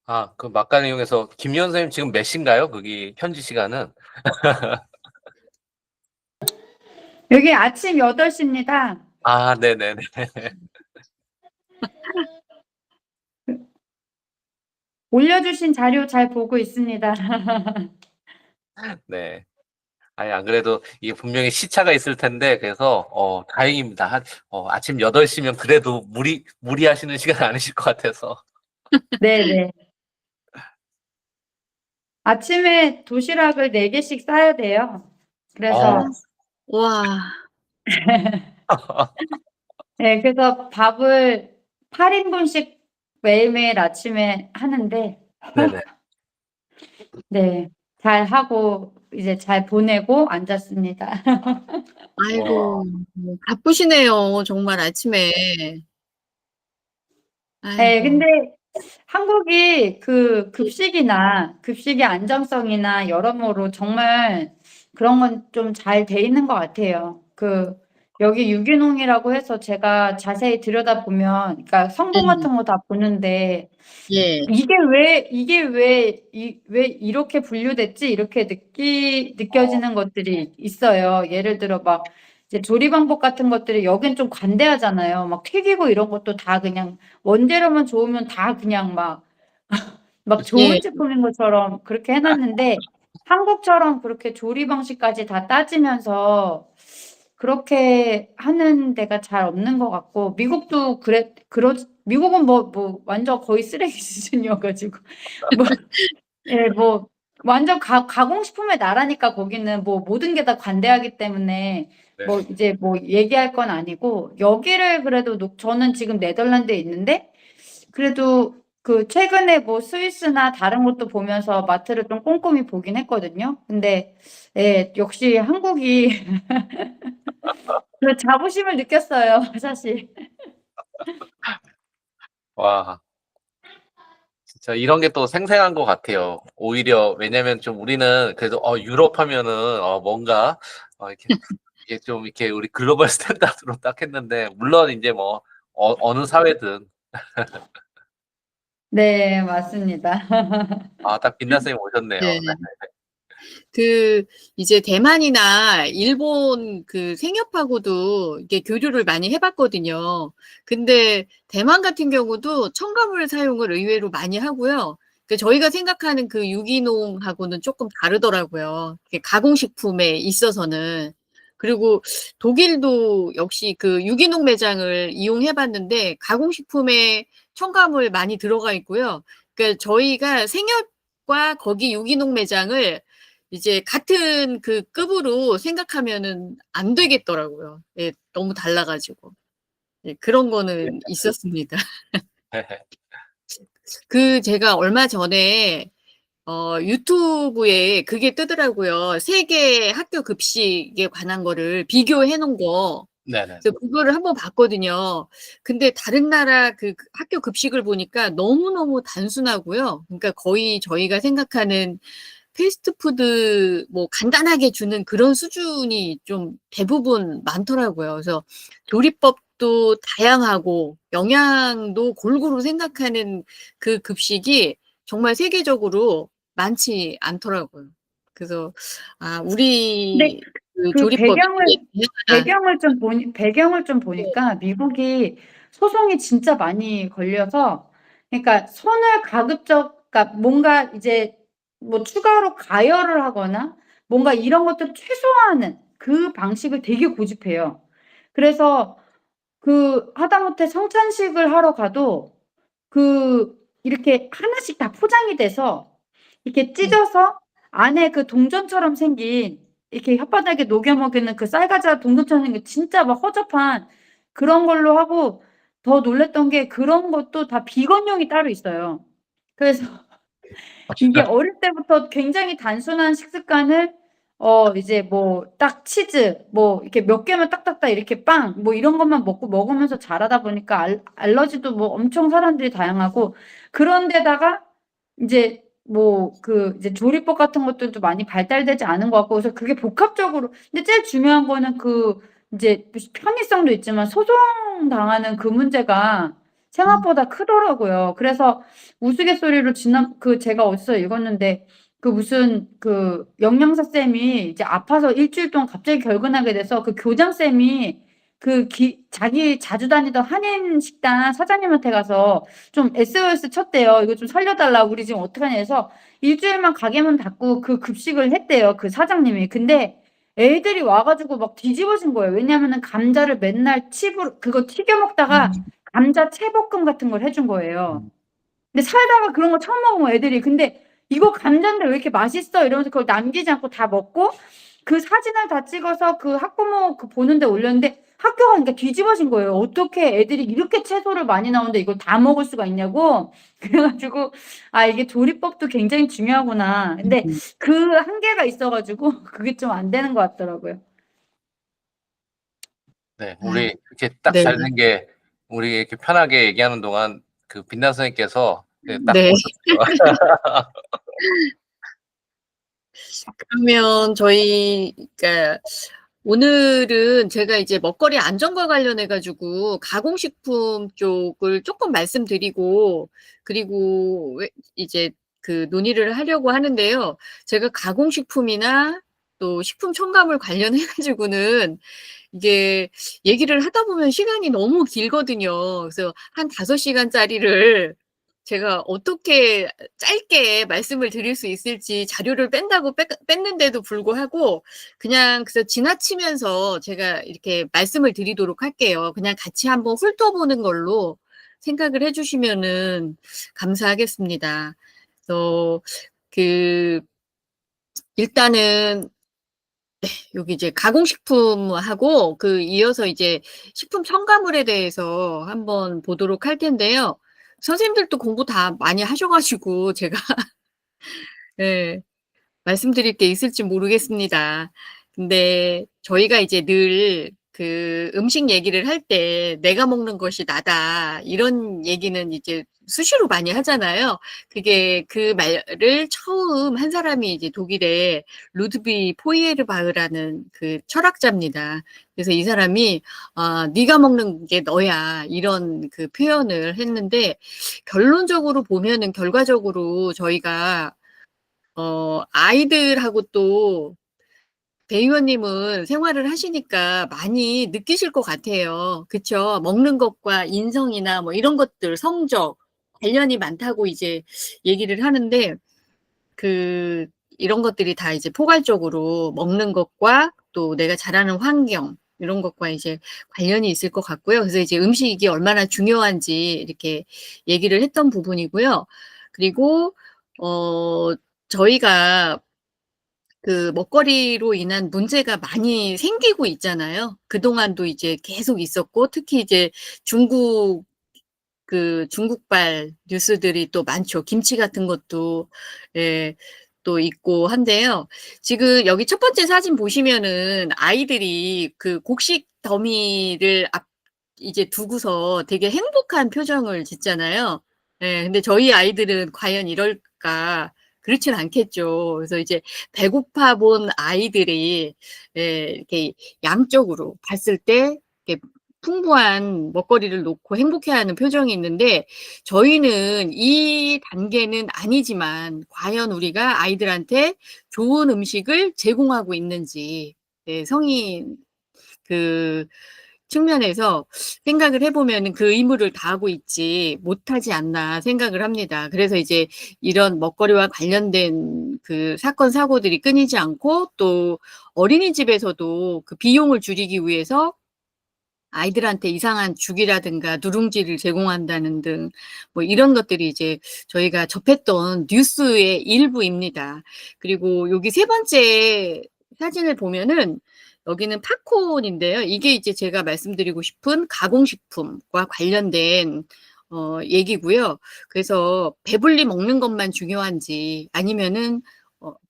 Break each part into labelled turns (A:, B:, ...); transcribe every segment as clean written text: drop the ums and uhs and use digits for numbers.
A: 아, 그 막간을 이용해서 김연 선생님 지금 몇 시인가요? 거기 현지 시간은?
B: 여기 아침 8시입니다.
A: 아, 네네네.
B: 올려주신 자료 잘 보고 있습니다.
A: 네. 아니, 안 그래도 이게 분명히 시차가 있을 텐데, 그래서, 다행입니다. 아침 8시면 그래도 무리하시는 시간 아니실 것 같아서.
B: 네네. 아침에 도시락을 4개씩 싸야 돼요. 그래서,
C: 와.
B: 네, 그래서 밥을 8인분씩 매일매일 아침에 하는데,
A: 네네.
B: 네, 잘 하고, 이제 잘 보내고 앉았습니다.
C: 아이고, 바쁘시네요. 정말 아침에.
B: 네,
C: 아이고.
B: 근데 한국이 그 급식의 안정성이나 여러모로 정말 그런 건 좀 잘 돼 있는 것 같아요. 여기 유기농이라고 해서 제가 자세히 들여다보면, 그러니까 성분 같은 거 다 보는데,
C: 예.
B: 왜 이렇게 분류됐지? 이렇게 느껴지는 것들이 있어요. 예를 들어 막 이제 조리 방법 같은 것들이 여긴 좀 관대하잖아요. 막 튀기고 이런 것도 다 그냥 원재료만 좋으면 다 그냥 막
C: 예.
B: 좋은 제품인 것처럼 그렇게 해놨는데 한국처럼 그렇게 조리 방식까지 다 따지면서 그렇게 하는 데가 잘 없는 것 같고 미국도 미국은 완전 거의 쓰레기 수준이어가지고 뭐 예, 완전 가공식품의 나라니까 거기는 모든 게 다 관대하기 때문에
A: 네.
B: 이제 얘기할 건 아니고 여기를 그래도 저는 지금 네덜란드에 있는데 그래도 최근에 스위스나 다른 곳도 보면서 마트를 좀 꼼꼼히 보긴 했거든요. 근데 예, 역시 한국이 그 자부심을 느꼈어요, 사실.
A: 와, 진짜 이런 게 또 생생한 것 같아요. 오히려, 왜냐면 좀 우리는 그래도, 유럽 하면은, 뭔가, 이게 좀 이렇게 우리 글로벌 스탠다드로 딱 했는데, 물론 이제 어느 사회든,
B: 네, 맞습니다.
A: 딱 빛나 선생님 오셨네요.
C: 네. 이제 대만이나 일본 생협하고도 이게 교류를 많이 해봤거든요. 근데 대만 같은 경우도 첨가물 사용을 의외로 많이 하고요. 저희가 생각하는 유기농하고는 조금 다르더라고요. 가공식품에 있어서는. 그리고 독일도 역시 유기농 매장을 이용해봤는데 가공식품에 첨가물 많이 들어가 있고요. 그러니까 저희가 생협과 거기 유기농 매장을 이제 같은 급으로 생각하면은 안 되겠더라고요. 예, 너무 달라가지고. 예, 그런 거는 있었습니다. 제가 얼마 전에, 유튜브에 그게 뜨더라고요. 세계 학교 급식에 관한 거를 비교해 놓은 거.
A: 네네.
C: 그래서 그거를 한번 봤거든요. 근데 다른 나라 학교 급식을 보니까 너무너무 단순하고요. 그러니까 거의 저희가 생각하는 패스트푸드 간단하게 주는 그런 수준이 좀 대부분 많더라고요. 그래서 조리법도 다양하고 영양도 골고루 생각하는 급식이 정말 세계적으로 많지 않더라고요. 그래서
B: 근데
C: 우리
B: 그
C: 조리법이
B: 배경을 좀 보니까 미국이 소송이 진짜 많이 걸려서 그러니까 손을 그러니까 뭔가 이제 추가로 가열을 하거나 뭔가 이런 것들을 최소화하는 그 방식을 되게 고집해요. 그래서 하다못해 성찬식을 하러 가도 이렇게 하나씩 다 포장이 돼서 이렇게 찢어서 안에 동전처럼 생긴 이렇게 혓바닥에 녹여 먹이는 쌀과자 동전처럼 생긴 진짜 막 허접한 그런 걸로 하고 더 놀랬던 게 그런 것도 다 비건용이 따로 있어요. 그래서 이게 어릴 때부터 굉장히 단순한 식습관을 이제 딱 치즈 이렇게 몇 개만 딱딱딱 이렇게 빵 이런 것만 먹으면서 자라다 보니까 알러지도 엄청 사람들이 다양하고 그런 데다가 이제 이제 조리법 같은 것들도 많이 발달되지 않은 것 같고 그래서 그게 복합적으로 근데 제일 중요한 거는 이제 편의성도 있지만 소송당하는 그 문제가 생각보다 크더라고요. 그래서 우스갯소리로 제가 어디서 읽었는데 그 무슨 그 영양사 쌤이 이제 아파서 일주일 동안 갑자기 결근하게 돼서 그 교장 쌤이 자기 자주 다니던 한인 식당 사장님한테 가서 좀 SOS 쳤대요. 이거 좀 살려달라. 우리 지금 어떡하냐 해서 일주일만 가게문 닫고 그 급식을 했대요. 그 사장님이. 근데 애들이 와가지고 막 뒤집어진 거예요. 왜냐면은 감자를 맨날 칩으로 그거 튀겨 먹다가 감자 채볶음 같은 걸 해준 거예요. 근데 살다가 그런 거 처음 먹으면 애들이 근데 이거 감자인데 왜 이렇게 맛있어? 이러면서 그걸 남기지 않고 다 먹고 그 사진을 다 찍어서 그 학부모 보는데 올렸는데 학교가 그러니까 뒤집어진 거예요. 어떻게 애들이 이렇게 채소를 많이 나오는데 이걸 다 먹을 수가 있냐고. 그래가지고 아 이게 조리법도 굉장히 중요하구나. 근데 그 한계가 있어가지고 그게 좀 안 되는 것 같더라고요.
A: 네,
C: 아,
A: 우리 이렇게 딱
C: 네.
A: 잘 된 게 우리 이렇게 편하게 얘기하는 동안 그 빛나 선생님께서 딱
C: 네.
A: 오셨어요.
C: 그러면 그러니까 오늘은 제가 이제 먹거리 안전과 관련해 가지고 가공식품 쪽을 조금 말씀드리고 그리고 이제 그 논의를 하려고 하는데요. 제가 가공식품이나 또 식품 첨가물 관련해 가지고는 이게 얘기를 하다 보면 시간이 너무 길거든요. 그래서 한 5시간짜리를 제가 어떻게 짧게 말씀을 드릴 수 있을지 자료를 뺀다고 뺐는데도 불구하고 그냥 그래서 지나치면서 제가 이렇게 말씀을 드리도록 할게요. 그냥 같이 한번 훑어보는 걸로 생각을 해주시면은 감사하겠습니다. 그래서 일단은 여기 이제 가공식품하고 이어서 이제 식품 첨가물에 대해서 한번 보도록 할 텐데요. 선생님들도 공부 다 많이 하셔가지고 제가 네, 말씀드릴 게 있을지 모르겠습니다. 근데 저희가 이제 늘 그 음식 얘기를 할 때 내가 먹는 것이 나다 이런 얘기는 이제 수시로 많이 하잖아요. 그게 그 말을 처음 한 사람이 이제 독일의 루드비 포이에르바흐라는 그 철학자입니다. 그래서 이 사람이 네가 먹는 게 너야 이런 그 표현을 했는데 결론적으로 보면은 결과적으로 저희가 아이들하고 또 배 의원님은 생활을 하시니까 많이 느끼실 것 같아요. 그쵸? 먹는 것과 인성이나 뭐 이런 것들, 성적, 관련이 많다고 이제 얘기를 하는데, 이런 것들이 다 이제 포괄적으로 먹는 것과 또 내가 자라는 환경, 이런 것과 이제 관련이 있을 것 같고요. 그래서 이제 음식이 얼마나 중요한지 이렇게 얘기를 했던 부분이고요. 그리고, 저희가 그 먹거리로 인한 문제가 많이 생기고 있잖아요. 그동안도 이제 계속 있었고, 특히 이제 중국발 뉴스들이 또 많죠. 김치 같은 것도, 예, 또 있고 한데요. 지금 여기 첫 번째 사진 보시면은 아이들이 그 곡식 더미를 이제 두고서 되게 행복한 표정을 짓잖아요. 예, 근데 저희 아이들은 과연 이럴까? 그렇진 않겠죠. 그래서 이제 배고파 본 아이들이, 예, 이렇게 양쪽으로 봤을 때, 이렇게 풍부한 먹거리를 놓고 행복해하는 표정이 있는데, 저희는 이 단계는 아니지만, 과연 우리가 아이들한테 좋은 음식을 제공하고 있는지, 예, 성인, 그, 측면에서 생각을 해보면 그 의무를 다하고 있지 못하지 않나 생각을 합니다. 그래서 이제 이런 먹거리와 관련된 그 사건, 사고들이 끊이지 않고 또 어린이집에서도 그 비용을 줄이기 위해서 아이들한테 이상한 죽이라든가 누룽지를 제공한다는 등 뭐 이런 것들이 이제 저희가 접했던 뉴스의 일부입니다. 그리고 여기 세 번째 사진을 보면은 여기는 팝콘인데요. 이게 이제 제가 말씀드리고 싶은 가공식품과 관련된 얘기고요. 그래서 배불리 먹는 것만 중요한지 아니면은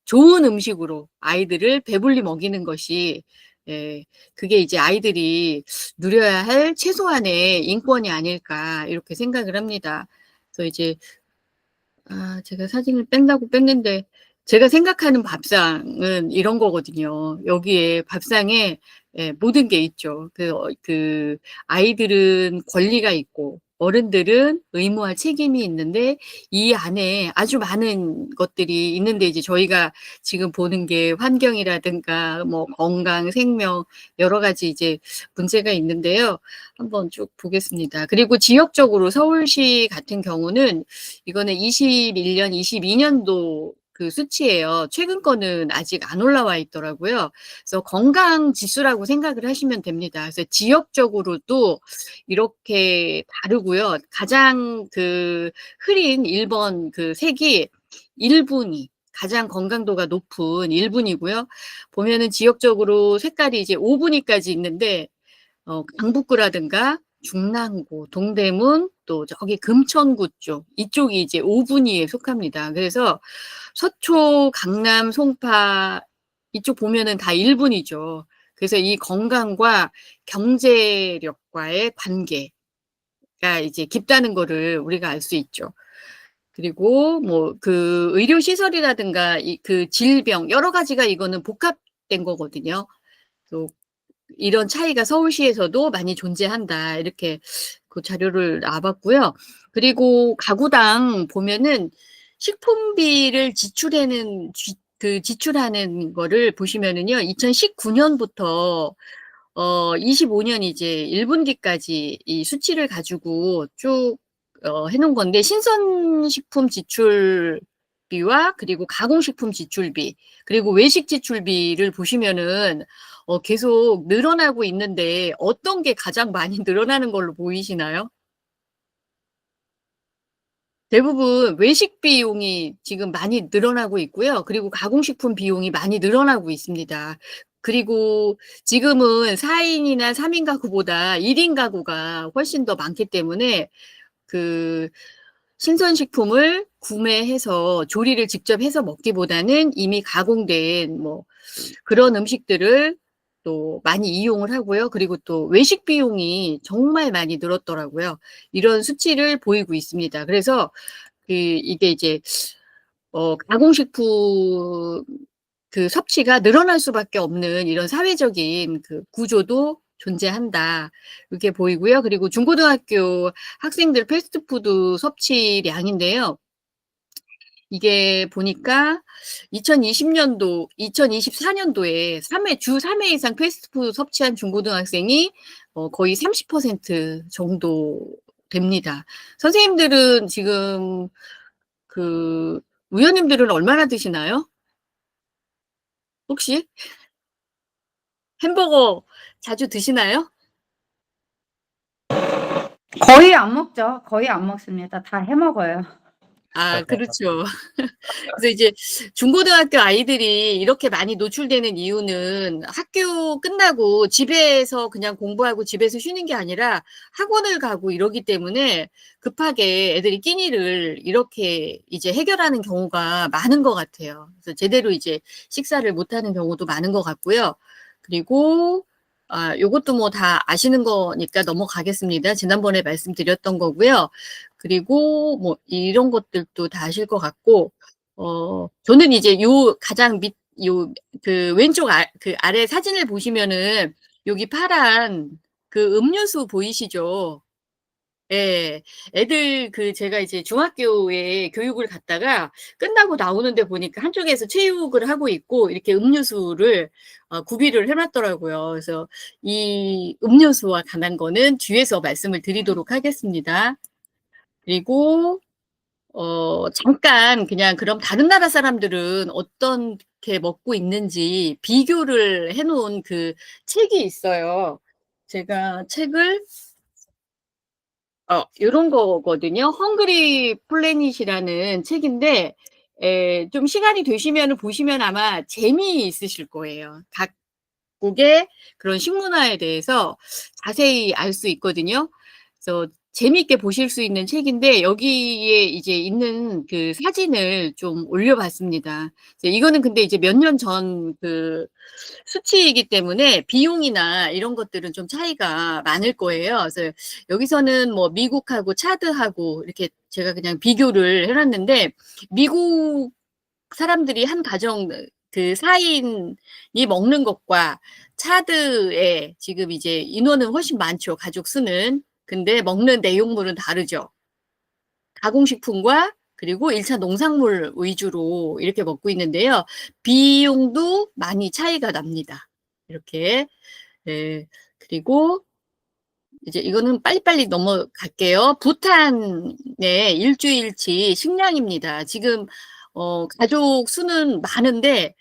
C: 좋은 음식으로 아이들을 배불리 먹이는 것이 예, 그게 이제 아이들이 누려야 할 최소한의 인권이 아닐까 이렇게 생각을 합니다. 그래서 이제 제가 사진을 뺀다고 뺐는데 제가 생각하는 밥상은 이런 거거든요. 여기에 밥상에 예, 모든 게 있죠. 그 아이들은 권리가 있고 어른들은 의무와 책임이 있는데 이 안에 아주 많은 것들이 있는데 이제 저희가 지금 보는 게 환경이라든가 뭐 건강, 생명 여러 가지 이제 문제가 있는데요. 한번 쭉 보겠습니다. 그리고 지역적으로 서울시 같은 경우는 이거는 21년, 22년도 그 수치예요. 최근 거는 아직 안 올라와 있더라고요. 그래서 건강 지수라고 생각을 하시면 됩니다. 그래서 지역적으로도 이렇게 다르고요. 가장 그 흐린 1번 그 색이 1분위, 가장 건강도가 높은 1분이고요. 보면은 지역적으로 색깔이 이제 5분위까지 있는데, 강북구라든가 중랑구, 동대문, 또 저기 금천구 쪽, 이쪽이 이제 5분위에 속합니다. 그래서 서초, 강남, 송파, 이쪽 보면은 다 1분이죠. 그래서 이 건강과 경제력과의 관계가 이제 깊다는 거를 우리가 알 수 있죠. 그리고 뭐 그 의료 시설이라든가 그 질병 여러 가지가 이거는 복합된 거거든요. 또 이런 차이가 서울시에서도 많이 존재한다. 이렇게 그 자료를 놔봤고요. 그리고 가구당 보면은 식품비를 지출하는 거를 보시면은요. 2019년부터 25년 이제 1분기까지 이 수치를 가지고 쭉 해놓은 건데 신선식품 지출비와 그리고 가공식품 지출비 그리고 외식 지출비를 보시면은 계속 늘어나고 있는데 어떤 게 가장 많이 늘어나는 걸로 보이시나요? 대부분 외식 비용이 지금 많이 늘어나고 있고요. 그리고 가공식품 비용이 많이 늘어나고 있습니다. 그리고 지금은 4인이나 3인 가구보다 1인 가구가 훨씬 더 많기 때문에 그 신선식품을 구매해서 조리를 직접 해서 먹기보다는 이미 가공된 뭐 그런 음식들을 또 많이 이용을 하고요. 그리고 또 외식 비용이 정말 많이 늘었더라고요. 이런 수치를 보이고 있습니다. 그래서 이게 이제 가공식품 그 섭취가 늘어날 수밖에 없는 이런 사회적인 그 구조도 존재한다. 이렇게 보이고요. 그리고 중고등학교 학생들 패스트푸드 섭취량인데요. 이게 보니까 2020년도, 2024년도에 주 3회 이상 패스트푸드 섭취한 중고등학생이 거의 30% 정도 됩니다. 선생님들은 지금 의원님들은 얼마나 드시나요? 혹시? 햄버거 자주 드시나요?
B: 거의 안 먹죠. 거의 안 먹습니다. 다 해 먹어요.
C: 아, 그렇죠. 그래서 이제 중고등학교 아이들이 이렇게 많이 노출되는 이유는 학교 끝나고 집에서 그냥 공부하고 집에서 쉬는 게 아니라 학원을 가고 이러기 때문에 급하게 애들이 끼니를 이렇게 이제 해결하는 경우가 많은 것 같아요. 그래서 제대로 이제 식사를 못하는 경우도 많은 것 같고요. 그리고 요것도 뭐 다 아시는 거니까 넘어가겠습니다. 지난번에 말씀드렸던 거고요. 그리고 뭐 이런 것들도 다 아실 것 같고, 저는 이제 가장 그 왼쪽 그 아래 사진을 보시면은 여기 파란 그 음료수 보이시죠? 예. 애들 제가 이제 중학교에 교육을 갔다가 끝나고 나오는데 보니까 한쪽에서 체육을 하고 있고 이렇게 음료수를 구비를 해 놨더라고요. 그래서 이 음료수와 관한 거는 뒤에서 말씀을 드리도록 하겠습니다. 그리고 잠깐 그냥 그럼 다른 나라 사람들은 어떻게 먹고 있는지 비교를 해 놓은 그 책이 있어요. 제가 책을 요런 거거든요. 헝그리 플래닛이라는 책인데 좀 시간이 되시면은 보시면 아마 재미있으실 거예요. 각국의 그런 식문화에 대해서 자세히 알 수 있거든요. 그래서 재미있게 보실 수 있는 책인데 여기에 이제 있는 그 사진을 좀 올려 봤습니다. 이거는 근데 이제 몇 년 전 그 수치이기 때문에 비용이나 이런 것들은 좀 차이가 많을 거예요. 그래서 여기서는 뭐 미국하고 차드하고 이렇게 제가 그냥 비교를 해 놨는데 미국 사람들이 한 가정 그 4인이 먹는 것과 차드에 지금 이제 인원은 훨씬 많죠. 가족 수는. 근데 먹는 내용물은 다르죠. 가공식품과 그리고 1차 농산물 위주로 이렇게 먹고 있는데요. 비용도 많이 차이가 납니다. 이렇게. 네. 그리고 이제 이거는 빨리빨리 넘어갈게요. 부탄의 일주일치 식량입니다. 지금 가족 수는 많은데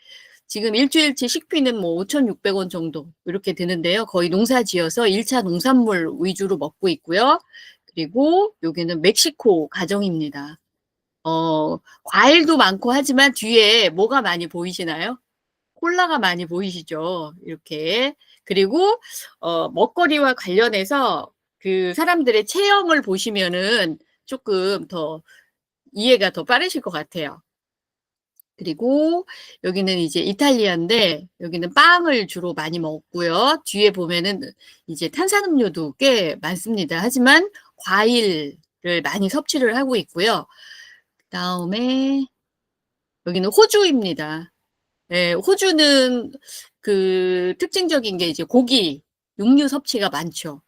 C: 지금 일주일치 식비는 뭐 5,600원 정도 이렇게 되는데요. 거의 농사 지어서 1차 농산물 위주로 먹고 있고요. 그리고 여기는 멕시코 가정입니다. 과일도 많고 하지만 뒤에 뭐가 많이 보이시나요? 콜라가 많이 보이시죠? 이렇게. 그리고 먹거리와 관련해서 그 사람들의 체형을 보시면은 조금 더 이해가 더 빠르실 것 같아요. 그리고 여기는 이제 이탈리아인데 여기는 빵을 주로 많이 먹고요. 뒤에 보면은 이제 탄산음료도 꽤 많습니다. 하지만 과일을 많이 섭취를 하고 있고요. 그다음에 여기는 호주입니다. 네, 호주는 그 특징적인 게 이제 고기, 육류 섭취가 많죠.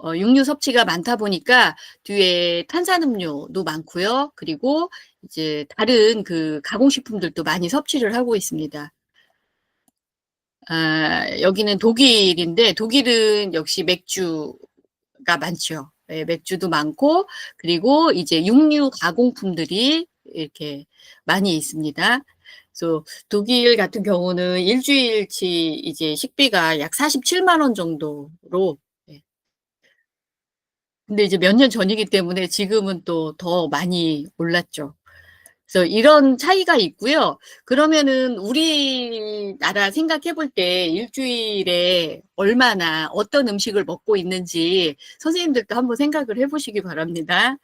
C: 육류 섭취가 많다 보니까 뒤에 탄산음료도 많고요. 그리고 이제 다른 그 가공식품들도 많이 섭취를 하고 있습니다. 여기는 독일인데 독일은 역시 맥주가 많죠. 네, 맥주도 많고 그리고 이제 육류 가공품들이 이렇게 많이 있습니다. 그래서 독일 같은 경우는 일주일치 이제 식비가 약 47만 원 정도로 네. 근데 이제 몇 년 전이기 때문에 지금은 또 더 많이 올랐죠. 그래서 이런 차이가 있고요. 그러면은 우리나라 생각해 볼 때 일주일에 얼마나 어떤 음식을 먹고 있는지 선생님들도 한번 생각을 해 보시기 바랍니다.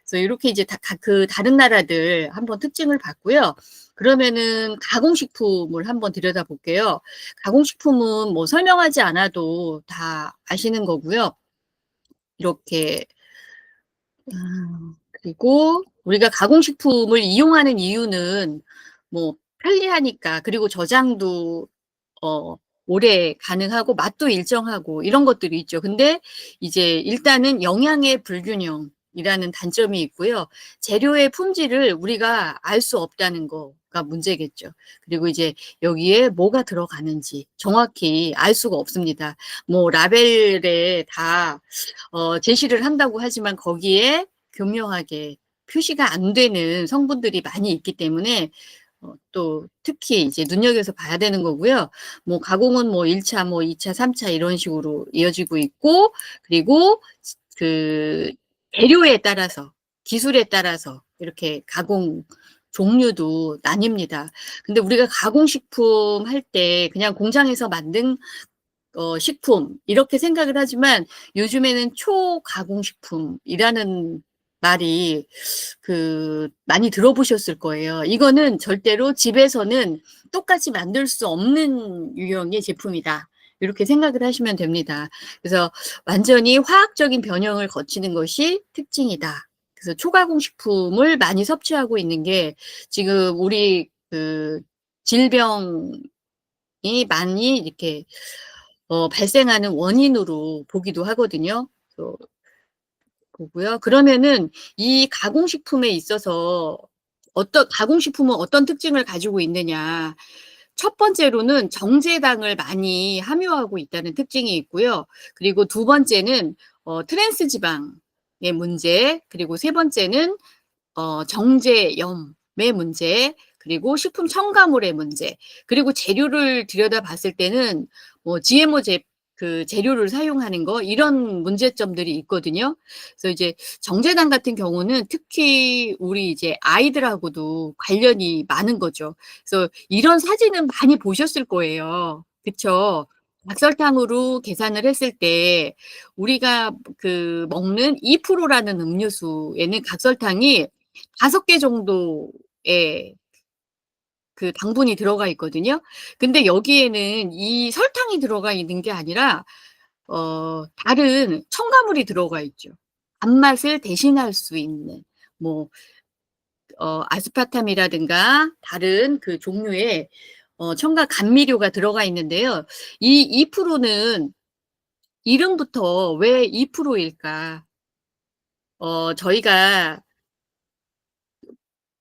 C: 그래서 이렇게 이제 그 다른 나라들 한번 특징을 봤고요. 그러면은 가공식품을 한번 들여다 볼게요. 가공식품은 뭐 설명하지 않아도 다 아시는 거고요. 이렇게 그리고 우리가 가공식품을 이용하는 이유는 뭐 편리하니까 그리고 저장도 오래 가능하고 맛도 일정하고 이런 것들이 있죠. 근데 이제 일단은 영양의 불균형이라는 단점이 있고요. 재료의 품질을 우리가 알 수 없다는 거가 문제겠죠. 그리고 이제 여기에 뭐가 들어가는지 정확히 알 수가 없습니다. 뭐 라벨에 다 제시를 한다고 하지만 거기에 교묘하게 표시가 안 되는 성분들이 많이 있기 때문에 또 특히 이제 눈여겨서 봐야 되는 거고요. 뭐 가공은 뭐 1차, 뭐 2차, 3차 이런 식으로 이어지고 있고 그리고 그 재료에 따라서 기술에 따라서 이렇게 가공 종류도 나뉩니다. 근데 우리가 가공식품 할 때 그냥 공장에서 만든 식품 이렇게 생각을 하지만 요즘에는 초가공식품이라는 말이 많이 들어보셨을 거예요. 이거는 절대로 집에서는 똑같이 만들 수 없는 유형의 제품이다. 이렇게 생각을 하시면 됩니다. 그래서 완전히 화학적인 변형을 거치는 것이 특징이다. 그래서 초가공식품을 많이 섭취하고 있는 게 지금 우리 질병이 많이 이렇게 발생하는 원인으로 보기도 하거든요. 보고요. 그러면은 이 가공식품에 있어서 가공식품은 어떤 특징을 가지고 있느냐. 첫 번째로는 정제당을 많이 함유하고 있다는 특징이 있고요. 그리고 두 번째는 트랜스 지방의 문제, 그리고 세 번째는 정제염의 문제, 그리고 식품 첨가물의 문제, 그리고 재료를 들여다봤을 때는 뭐 GMO 재료를 사용하는 거 이런 문제점들이 있거든요. 그래서 이제 정제당 같은 경우는 특히 우리 이제 아이들하고도 관련이 많은 거죠. 그래서 이런 사진은 많이 보셨을 거예요. 그쵸? 각설탕으로 계산을 했을 때 우리가 먹는 2%라는 음료수에는 각설탕이 5개 정도의 당분이 들어가 있거든요. 근데 여기에는 이 설탕이 들어가 있는 게 아니라 다른 첨가물이 들어가 있죠. 단맛을 대신할 수 있는 뭐 아스파탐이라든가 다른 종류의 첨가 감미료가 들어가 있는데요. 이 2%는 이름부터 왜 2%일까? 저희가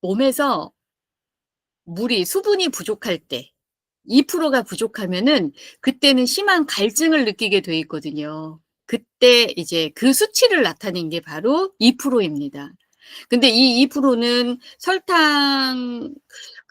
C: 몸에서 수분이 부족할 때 2%가 부족하면은 그때는 심한 갈증을 느끼게 돼 있거든요. 그때 이제 그 수치를 나타낸 게 바로 2%입니다. 근데 이 2%는 설탕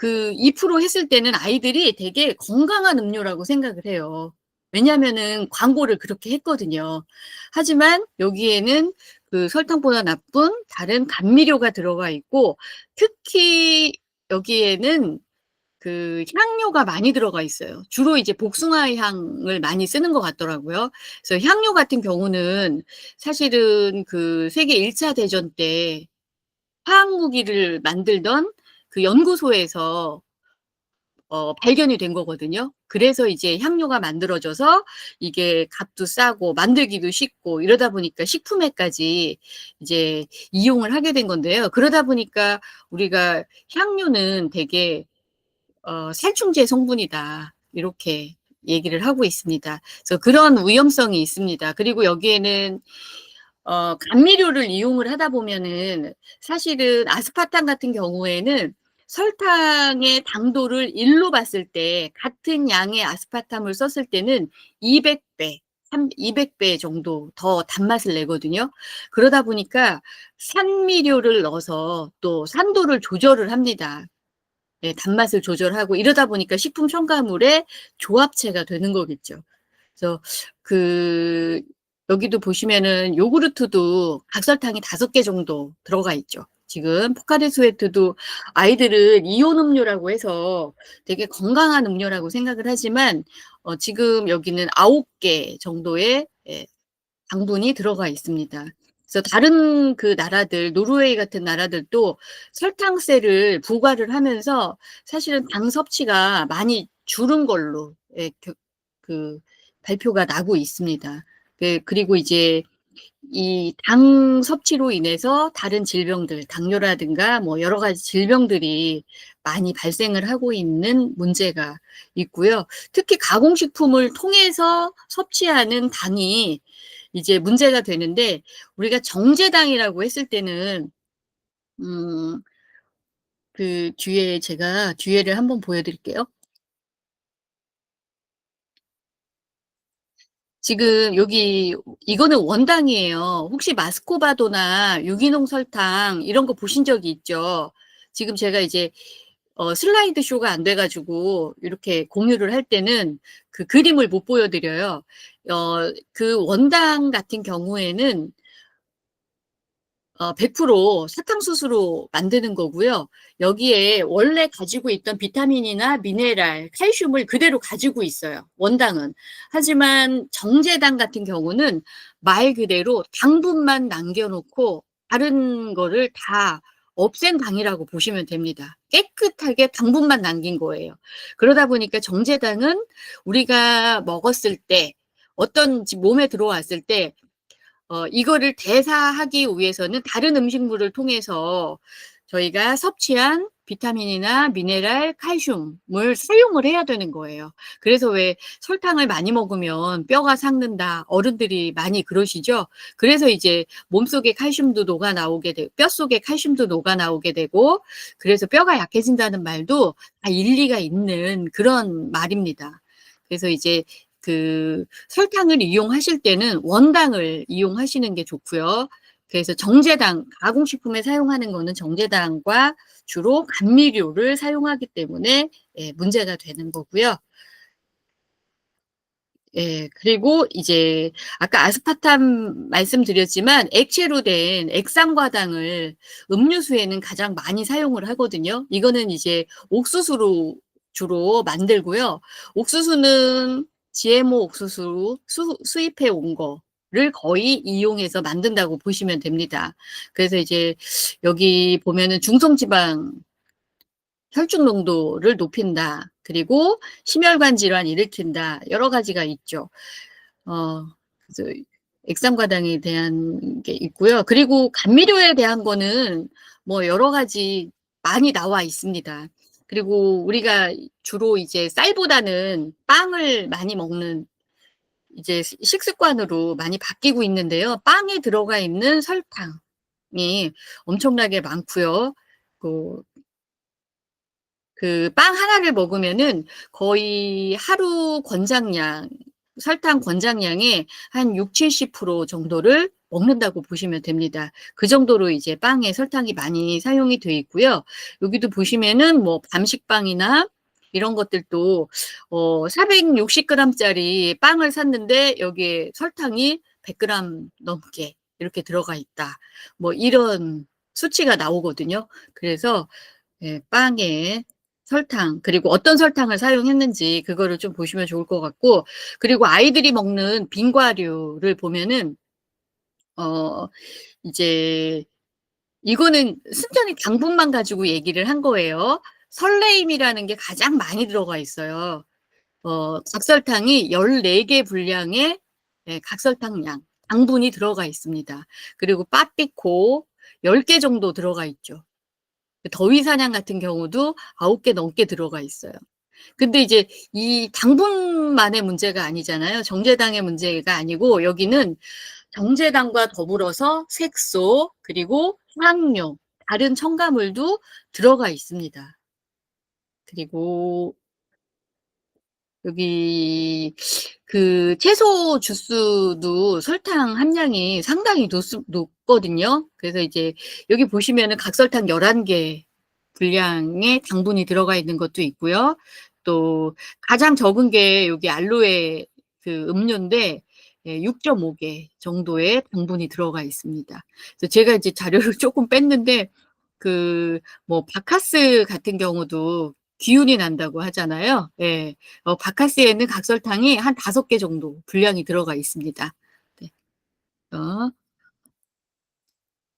C: 2% 했을 때는 아이들이 되게 건강한 음료라고 생각을 해요. 왜냐하면은 광고를 그렇게 했거든요. 하지만 여기에는 그 설탕보다 나쁜 다른 감미료가 들어가 있고, 특히 여기에는 그 향료가 많이 들어가 있어요. 주로 이제 복숭아 향을 많이 쓰는 것 같더라고요. 그래서 향료 같은 경우는 사실은 그 세계 1차 대전 때 화학 무기를 만들던 그 연구소에서 발견이 된 거거든요. 그래서 이제 향료가 만들어져서 이게 값도 싸고 만들기도 쉽고 이러다 보니까 식품에까지 이제 이용을 하게 된 건데요. 그러다 보니까 우리가 향료는 되게 살충제 성분이다, 이렇게 얘기를 하고 있습니다. 그래서 그런 위험성이 있습니다. 그리고 여기에는 감미료를 이용을 하다 보면은 사실은 아스파탐 같은 경우에는 설탕의 당도를 1로 봤을 때 같은 양의 아스파탐을 썼을 때는 200배, 200배 정도 더 단맛을 내거든요. 그러다 보니까 산미료를 넣어서 또 산도를 조절을 합니다. 네, 단맛을 조절하고 이러다 보니까 식품 첨가물의 조합체가 되는 거겠죠. 그래서 그 여기도 보시면은 요구르트도 각설탕이 5개 정도 들어가 있죠. 지금 포카리 스웨트도 아이들은 이온 음료라고 해서 되게 건강한 음료라고 생각을 하지만 지금 여기는 9개 정도의 당분이 들어가 있습니다. 그래서 다른 그 나라들, 노르웨이 같은 나라들도 설탕세를 부과를 하면서 사실은 당 섭취가 많이 줄은 걸로 그 발표가 나고 있습니다. 그리고 이제 이 당 섭취로 인해서 다른 질병들, 당뇨라든가 뭐 여러 가지 질병들이 많이 발생을 하고 있는 문제가 있고요. 특히 가공식품을 통해서 섭취하는 당이 이제 문제가 되는데, 우리가 정제당이라고 했을 때는 그 뒤에 제가 뒤에를 한번 보여드릴게요. 지금 여기 이거는 원당이에요. 혹시 마스코바도나 유기농 설탕 이런 거 보신 적이 있죠? 지금 제가 이제 슬라이드 쇼가 안 돼가지고 이렇게 공유를 할 때는 그 그림을 못 보여드려요. 그 원당 같은 경우에는 100% 사탕수수로 만드는 거고요. 여기에 원래 가지고 있던 비타민이나 미네랄, 칼슘을 그대로 가지고 있어요, 원당은. 하지만 정제당 같은 경우는 말 그대로 당분만 남겨놓고 다른 거를 다 없앤 당이라고 보시면 됩니다. 깨끗하게 당분만 남긴 거예요. 그러다 보니까 정제당은 우리가 먹었을 때, 어떤 몸에 들어왔을 때 이거를 대사하기 위해서는 다른 음식물을 통해서 저희가 섭취한 비타민이나 미네랄, 칼슘을 사용을 해야 되는 거예요. 그래서 왜 설탕을 많이 먹으면 뼈가 삭는다, 어른들이 많이 그러시죠? 그래서 이제 몸속에 칼슘도 녹아 나오게 되고, 뼛속에 칼슘도 녹아 나오게 되고, 그래서 뼈가 약해진다는 말도 다 일리가 있는 그런 말입니다. 그래서 이제 그 설탕을 이용하실 때는 원당을 이용하시는 게 좋고요. 그래서 정제당, 가공식품에 사용하는 거는 정제당과 주로 감미료를 사용하기 때문에 문제가 되는 거고요. 그리고 이제 아까 아스파탐 말씀드렸지만 액체로 된 액상과당을 음료수에는 가장 많이 사용을 하거든요. 이거는 이제 옥수수로 주로 만들고요. 옥수수는 GMO 옥수수로 수입해 온 거를 거의 이용해서 만든다고 보시면 됩니다. 그래서 이제 여기 보면은 중성지방 혈중 농도를 높인다, 그리고 심혈관 질환 일으킨다, 여러 가지가 있죠. 그래서 액상과당에 대한 게 있고요. 그리고 감미료에 대한 거는 뭐 여러 가지 많이 나와 있습니다. 그리고 우리가 주로 이제 쌀보다는 빵을 많이 먹는 이제 식습관으로 많이 바뀌고 있는데요. 빵에 들어가 있는 설탕이 엄청나게 많고요. 그 빵 하나를 먹으면은 거의 하루 권장량, 설탕 권장량의 한 60~70% 정도를 먹는다고 보시면 됩니다. 그 정도로 이제 빵에 설탕이 많이 사용이 돼 있고요. 여기도 보시면은 뭐 밤식빵이나 이런 것들도 460g짜리 빵을 샀는데 여기에 설탕이 100g 넘게 이렇게 들어가 있다. 뭐 이런 수치가 나오거든요. 그래서 예, 빵에 설탕, 그리고 어떤 설탕을 사용했는지 그거를 좀 보시면 좋을 것 같고, 그리고 아이들이 먹는 빈과류를 보면은 이제 이거는 순전히 당분만 가지고 얘기를 한 거예요. 설레임이라는 게 가장 많이 들어가 있어요. 각설탕이 14개 분량의 각설탕량, 당분이 들어가 있습니다. 그리고 빠삐코 10개 정도 들어가 있죠. 더위사냥 같은 경우도 9개 넘게 들어가 있어요. 근데 이제 이 당분만의 문제가 아니잖아요. 정제당의 문제가 아니고 여기는 정제당과 더불어서 색소 그리고 향료, 다른 첨가물도 들어가 있습니다. 그리고 여기 그 채소 주스도 설탕 함량이 상당히 높거든요. 그래서 이제 여기 보시면은 각설탕 11개 분량의 당분이 들어가 있는 것도 있고요. 또 가장 적은 게 여기 알로에 그 음료인데 6.5개 정도의 당분이 들어가 있습니다. 그래서 제가 이제 자료를 조금 뺐는데 그 뭐 바카스 같은 경우도 기운이 난다고 하잖아요. 예. 바카스에는 각설탕이 한 5개 정도 분량이 들어가 있습니다. 네.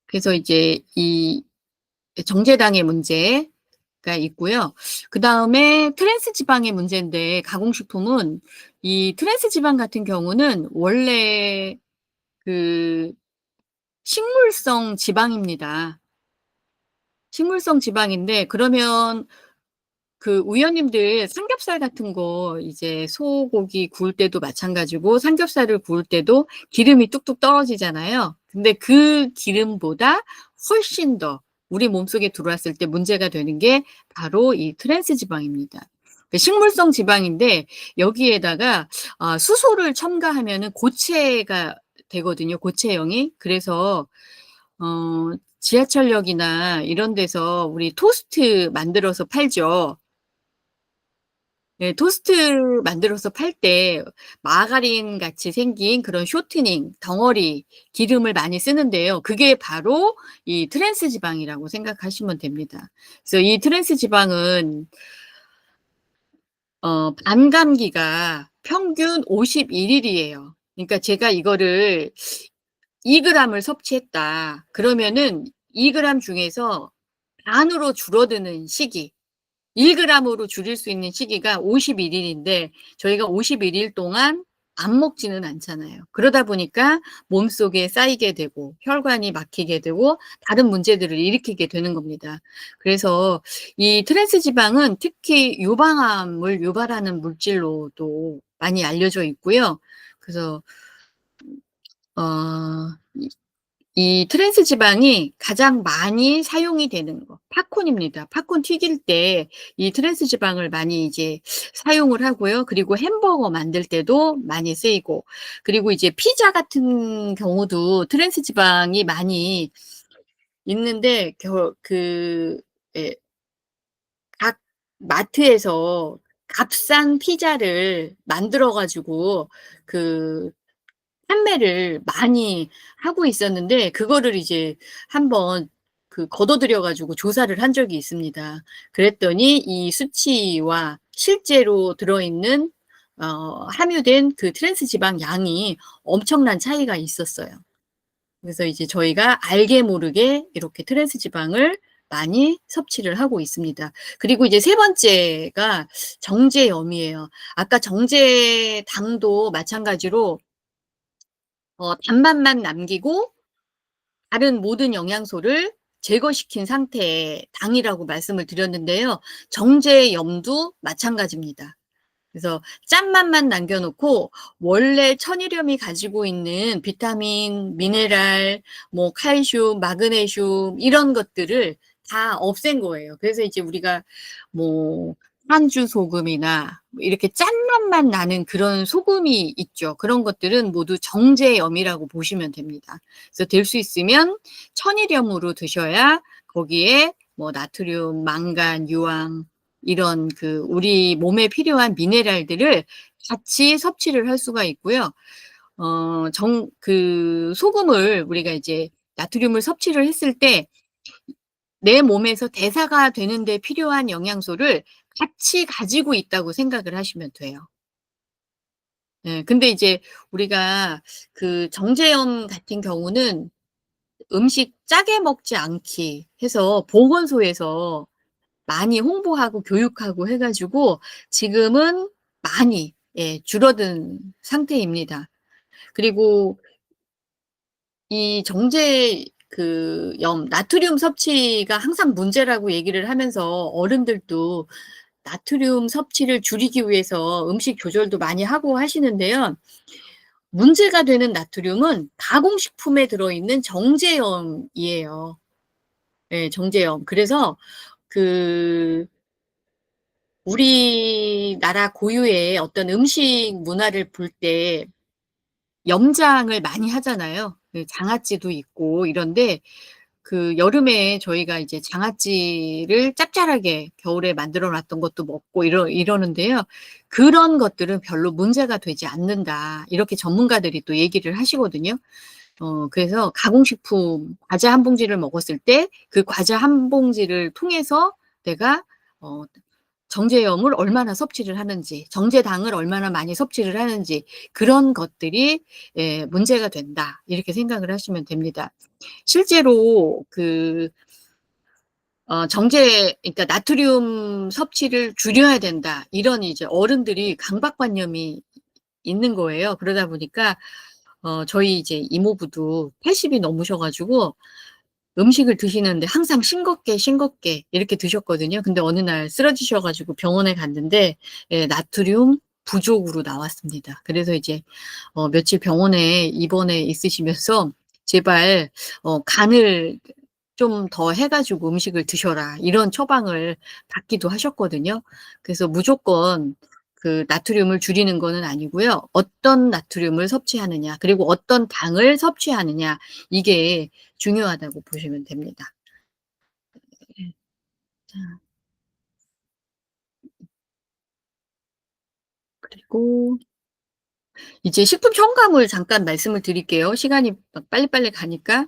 C: 그래서 이제 이 정제당의 문제가 있고요. 그다음에 트랜스 지방의 문제인데 가공식품은 이 트랜스 지방 같은 경우는 원래 그 식물성 지방입니다. 식물성 지방인데 그러면 그 위원님들 삼겹살 같은 거 이제 소고기 구울 때도 마찬가지고 삼겹살을 구울 때도 기름이 뚝뚝 떨어지잖아요. 근데 그 기름보다 훨씬 더 우리 몸속에 들어왔을 때 문제가 되는 게 바로 이 트랜스 지방입니다. 식물성 지방인데 여기에다가 수소를 첨가하면은 고체가 되거든요. 고체형이. 그래서 지하철역이나 이런 데서 우리 토스트 만들어서 팔죠. 네, 토스트 만들어서 팔 때 마가린 같이 생긴 그런 쇼트닝, 덩어리 기름을 많이 쓰는데요. 그게 바로 이 트랜스 지방이라고 생각하시면 됩니다. 그래서 이 트랜스 지방은 반감기가 평균 51일이에요. 그러니까 제가 이거를 2g을 섭취했다. 그러면은 2g 중에서 반으로 줄어드는 시기, 1g으로 줄일 수 있는 시기가 51일인데 저희가 51일 동안 안 먹지는 않잖아요. 그러다 보니까 몸속에 쌓이게 되고 혈관이 막히게 되고 다른 문제들을 일으키게 되는 겁니다. 그래서 이 트랜스 지방은 특히 유방암을 유발하는 물질로도 많이 알려져 있고요. 그래서 이 트랜스 지방이 가장 많이 사용이 되는 거 팝콘입니다. 팝콘 튀길 때 이 트랜스 지방을 많이 이제 사용을 하고요. 그리고 햄버거 만들 때도 많이 쓰이고, 그리고 이제 피자 같은 경우도 트랜스 지방이 많이 있는데 예, 각 마트에서 값싼 피자를 만들어 가지고 그 판매를 많이 하고 있었는데 그거를 이제 한번 거둬들여 가지고 조사를 한 적이 있습니다. 그랬더니 이 수치와 실제로 들어있는 함유된 그 트랜스 지방 양이 엄청난 차이가 있었어요. 그래서 이제 저희가 알게 모르게 이렇게 트랜스 지방을 많이 섭취를 하고 있습니다. 그리고 이제 세 번째가 정제염이에요. 아까 정제당도 마찬가지로 단맛만 남기고 다른 모든 영양소를 제거시킨 상태의 당이라고 말씀을 드렸는데요. 정제염도 마찬가지입니다. 그래서 짠맛만 남겨놓고 원래 천일염이 가지고 있는 비타민, 미네랄, 뭐 칼슘, 마그네슘 이런 것들을 다 없앤 거예요. 그래서 이제 우리가 뭐 한주 소금이나 이렇게 짠맛만 나는 그런 소금이 있죠. 그런 것들은 모두 정제염이라고 보시면 됩니다. 그래서 될 수 있으면 천일염으로 드셔야 거기에 뭐 나트륨, 망간, 유황 이런 그 우리 몸에 필요한 미네랄들을 같이 섭취를 할 수가 있고요. 그 소금을 우리가 이제 나트륨을 섭취를 했을 때 내 몸에서 대사가 되는데 필요한 영양소를 같이 가지고 있다고 생각을 하시면 돼요. 네, 근데 이제 우리가 그 정제염 같은 경우는 음식 짜게 먹지 않기 해서 보건소에서 많이 홍보하고 교육하고 해가지고 지금은 많이 줄어든 상태입니다. 그리고 이 정제 그 나트륨 섭취가 항상 문제라고 얘기를 하면서 어른들도 나트륨 섭취를 줄이기 위해서 음식 조절도 많이 하고 하시는데요. 문제가 되는 나트륨은 가공식품에 들어있는 정제염이에요. 네, 정제염. 그래서 그 우리나라 고유의 어떤 음식 문화를 볼 때 염장을 많이 하잖아요. 장아찌도 있고 이런데 그 여름에 저희가 이제 장아찌를 짭짤하게 겨울에 만들어 놨던 것도 먹고 이러는데요. 그런 것들은 별로 문제가 되지 않는다. 이렇게 전문가들이 또 얘기를 하시거든요. 그래서 가공식품 과자 한 봉지를 먹었을 때 그 과자 한 봉지를 통해서 내가 정제염을 얼마나 섭취를 하는지, 정제당을 얼마나 많이 섭취를 하는지 그런 것들이 문제가 된다. 이렇게 생각을 하시면 됩니다. 실제로 그 그러니까 나트륨 섭취를 줄여야 된다. 이런 이제 어른들이 강박관념이 있는 거예요. 그러다 보니까 저희 이제 이모부도 80이 넘으셔가지고 음식을 드시는데 항상 싱겁게 이렇게 드셨거든요. 근데 어느 날 쓰러지셔가지고 병원에 갔는데 나트륨 부족으로 나왔습니다. 그래서 이제 며칠 병원에 입원해 있으시면서 제발 간을 좀 더 해가지고 음식을 드셔라 이런 처방을 받기도 하셨거든요. 그래서 무조건 그 나트륨을 줄이는 거는 아니고요. 어떤 나트륨을 섭취하느냐 그리고 어떤 당을 섭취하느냐 이게 중요하다고 보시면 됩니다. 자, 그리고 이제 식품 첨가물 잠깐 말씀을 드릴게요. 시간이 막 빨리빨리 가니까.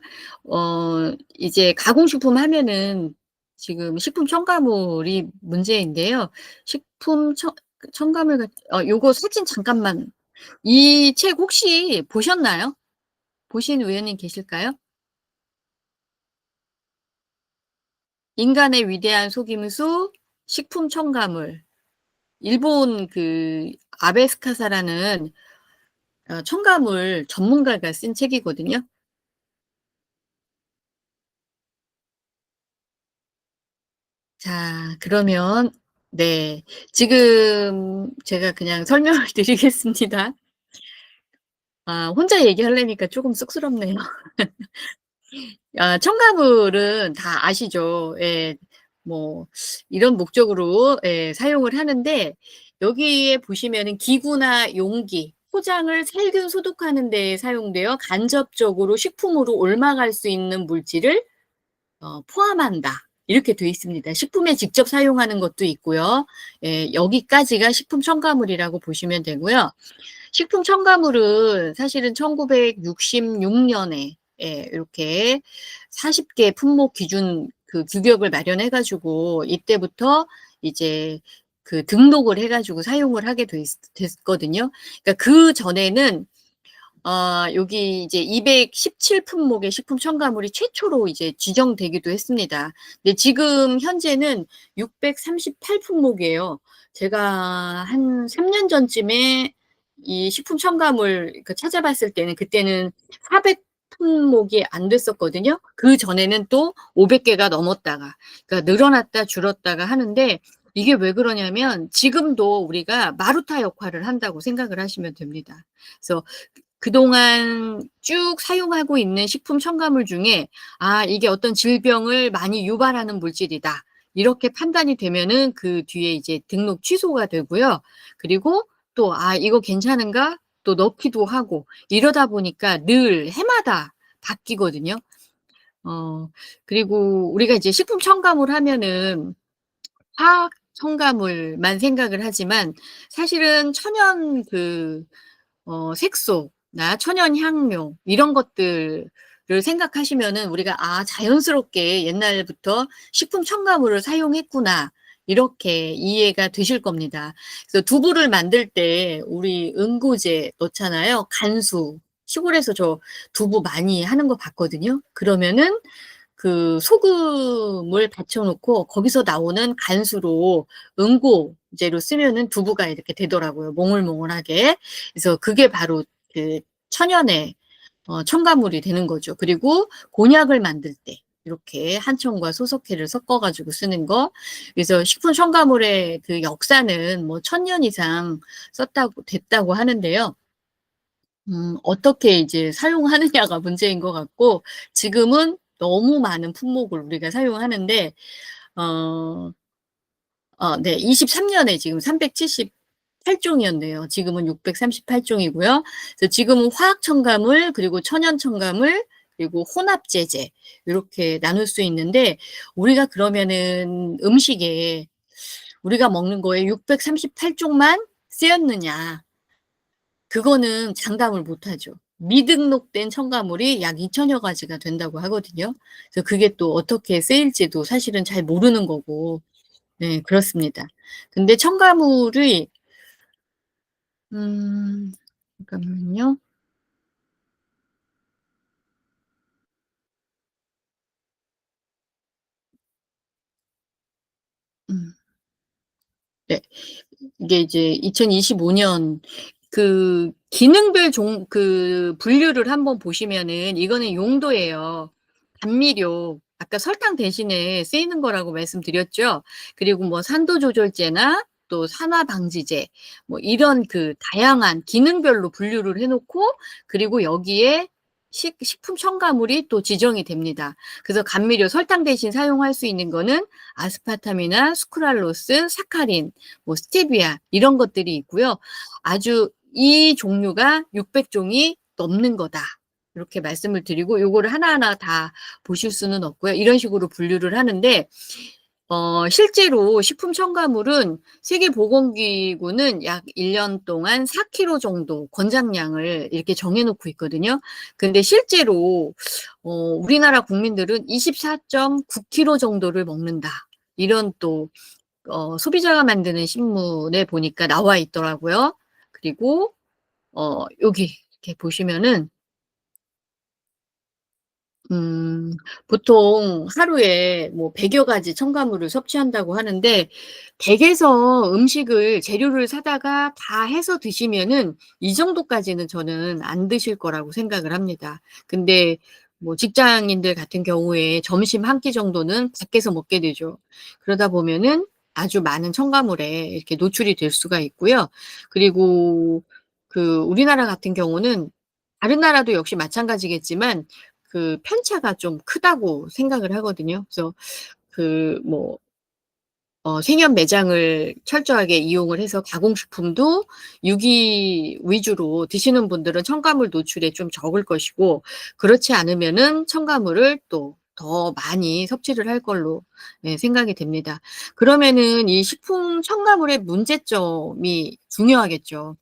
C: 이제 가공식품 하면은 지금 식품 첨가물이 문제인데요. 식품 첨가물 요거 사진 잠깐만. 이 책 혹시 보셨나요? 보신 의원님 계실까요? 인간의 위대한 속임수, 식품 첨가물. 일본 그 아베스카사라는 첨가물 전문가가 쓴 책이거든요. 자, 그러면 네. 지금 제가 그냥 설명을 드리겠습니다. 혼자 얘기하려니까 조금 쑥스럽네요. 첨가물은 다 아시죠? 예. 뭐 이런 목적으로 사용을 하는데 여기에 보시면은 기구나 용기, 포장을 살균 소독하는 데 사용되어 간접적으로 식품으로 옮아갈 수 있는 물질을 포함한다. 이렇게 돼 있습니다. 식품에 직접 사용하는 것도 있고요. 여기까지가 식품 첨가물이라고 보시면 되고요. 식품 첨가물은 사실은 1966년에 이렇게 40개 품목 기준 그 규격을 마련해 가지고 이때부터 이제 그 등록을 해 가지고 사용을 하게 됐거든요. 그러니까 그 전에는 여기 이제 217 품목의 식품 첨가물이 최초로 이제 지정되기도 했습니다. 근데 지금 현재는 638 품목이에요. 제가 한 3년 전쯤에 이 식품 첨가물 찾아봤을 때는 그때는 400 품목이 안 됐었거든요. 그전에는 또 500개가 넘었다가 그러니까 늘어났다 줄었다가 하는데 이게 왜 그러냐면 지금도 우리가 마루타 역할을 한다고 생각을 하시면 됩니다. 그래서 그동안 쭉 사용하고 있는 식품 첨가물 중에 이게 어떤 질병을 많이 유발하는 물질이다. 이렇게 판단이 되면은 그 뒤에 이제 등록 취소가 되고요. 그리고 또 이거 괜찮은가? 또 넣기도 하고 이러다 보니까 늘 해마다 바뀌거든요. 그리고 우리가 이제 식품 첨가물 하면은 화학 첨가물만 생각을 하지만 사실은 천연 색소나 천연 향료 이런 것들을 생각하시면은 우리가 자연스럽게 옛날부터 식품 첨가물을 사용했구나. 이렇게 이해가 되실 겁니다. 그래서 두부를 만들 때 우리 응고제 넣잖아요. 간수. 시골에서 저 두부 많이 하는 거 봤거든요. 그러면은 그 소금을 받쳐놓고 거기서 나오는 간수로 응고제로 쓰면은 두부가 이렇게 되더라고요. 몽글몽글하게. 그래서 그게 바로 그 천연의 첨가물이 되는 거죠. 그리고 곤약을 만들 때 이렇게 한청과 소석회를 섞어가지고 쓰는 거. 그래서 식품 첨가물의 그 역사는 뭐 1000년 이상 됐다고 하는데요. 어떻게 이제 사용하느냐가 문제인 것 같고, 지금은 너무 많은 품목을 우리가 사용하는데, 네, 23년에 지금 378종이었네요. 지금은 638종이고요. 그래서 지금은 화학 첨가물, 그리고 천연 첨가물, 그리고 혼합 제제, 이렇게 나눌 수 있는데, 우리가 그러면은 음식에 우리가 먹는 거에 638종만 쓰였느냐. 그거는 장담을 못하죠. 미등록된 첨가물이 약 2000여 가지가 된다고 하거든요. 그래서 그게 또 어떻게 쓰일지도 사실은 잘 모르는 거고, 네, 그렇습니다. 근데 첨가물이, 잠깐만요. 네. 이게 이제 2025년 그 기능별 분류를 한번 보시면은 이거는 용도예요. 감미료, 아까 설탕 대신에 쓰이는 거라고 말씀드렸죠. 그리고 뭐 산도 조절제나 또 산화 방지제, 뭐 이런 그 다양한 기능별로 분류를 해놓고 그리고 여기에 식품 첨가물이 또 지정이 됩니다. 그래서 감미료 설탕 대신 사용할 수 있는 거는 아스파탐이나 수크랄로스, 사카린, 뭐 스테비아 이런 것들이 있고요. 아주 이 종류가 600종이 넘는 거다. 이렇게 말씀을 드리고 요거를 하나하나 다 보실 수는 없고요. 이런 식으로 분류를 하는데 실제로 식품 첨가물은 세계보건기구는 약 1년 동안 4kg 정도 권장량을 이렇게 정해놓고 있거든요. 근데 실제로 우리나라 국민들은 24.9kg 정도를 먹는다. 이런 또 소비자가 만드는 신문에 보니까 나와 있더라고요. 그리고 여기 이렇게 보시면은 보통 하루에 뭐 100여 가지 첨가물을 섭취한다고 하는데 댁에서 음식을 재료를 사다가 다 해서 드시면은 이 정도까지는 저는 안 드실 거라고 생각을 합니다. 근데 뭐 직장인들 같은 경우에 점심 한 끼 정도는 밖에서 먹게 되죠. 그러다 보면은 아주 많은 첨가물에 이렇게 노출이 될 수가 있고요. 그리고 그 우리나라 같은 경우는 다른 나라도 역시 마찬가지겠지만 그 편차가 좀 크다고 생각을 하거든요. 그래서 그 뭐 생협 매장을 철저하게 이용을 해서 가공식품도 유기 위주로 드시는 분들은 첨가물 노출에 좀 적을 것이고 그렇지 않으면은 첨가물을 또 더 많이 섭취를 할 걸로 생각이 됩니다. 그러면은 이 식품 첨가물의 문제점이 중요하겠죠.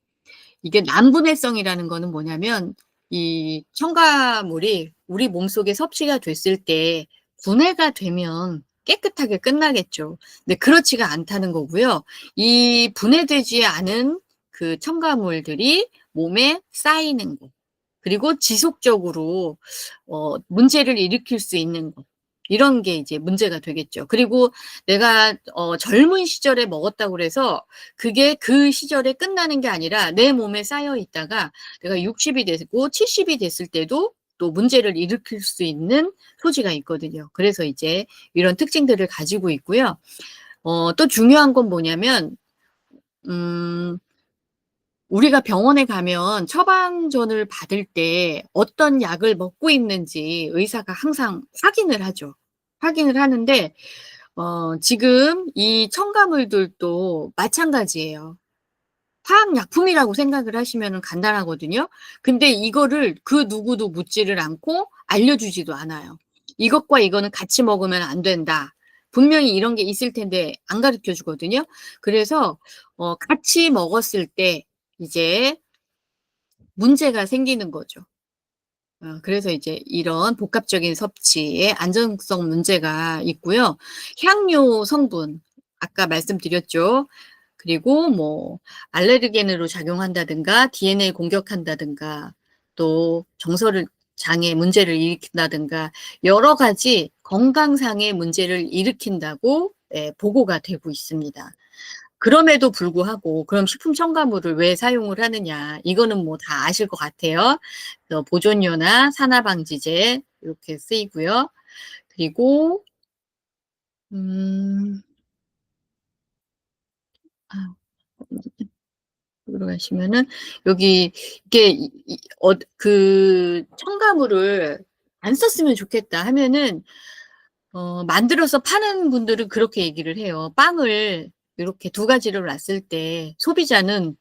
C: 이게 난분해성이라는 거는 뭐냐면 이 첨가물이 우리 몸속에 섭취가 됐을 때 분해가 되면 깨끗하게 끝나겠죠. 근데 그렇지가 않다는 거고요. 이 분해되지 않은 그 첨가물들이 몸에 쌓이는 거. 그리고 지속적으로 문제를 일으킬 수 있는 것. 이런 게 이제 문제가 되겠죠. 그리고 내가 젊은 시절에 먹었다고 그래서 그게 그 시절에 끝나는 게 아니라 내 몸에 쌓여 있다가 내가 60이 되고 70이 됐을 때도 또 문제를 일으킬 수 있는 소지가 있거든요. 그래서 이제 이런 특징들을 가지고 있고요. 또 중요한 건 뭐냐면, 우리가 병원에 가면 처방전을 받을 때 어떤 약을 먹고 있는지 의사가 항상 확인을 하죠. 확인을 하는데, 지금 이 첨가물들도 마찬가지예요. 화학약품이라고 생각을 하시면 간단하거든요. 근데 이거를 그 누구도 묻지를 않고 알려주지도 않아요. 이것과 이거는 같이 먹으면 안 된다. 분명히 이런 게 있을 텐데 안 가르쳐 주거든요. 그래서 같이 먹었을 때 이제 문제가 생기는 거죠. 그래서 이제 이런 복합적인 섭취에 안전성 문제가 있고요. 향료 성분, 아까 말씀드렸죠. 그리고 뭐 알레르겐으로 작용한다든가 DNA 공격한다든가 또 정서를 장애 문제를 일으킨다든가 여러 가지 건강상의 문제를 일으킨다고 보고가 되고 있습니다. 그럼에도 불구하고 그럼 식품 첨가물을 왜 사용을 하느냐 이거는 뭐 다 아실 것 같아요. 보존료나 산화방지제 이렇게 쓰이고요. 그리고 들어가시면은 여기 이게 그 첨가물을 안 썼으면 좋겠다 하면은 만들어서 파는 분들은 그렇게 얘기를 해요. 빵을 이렇게 두 가지를 놨을 때 소비자는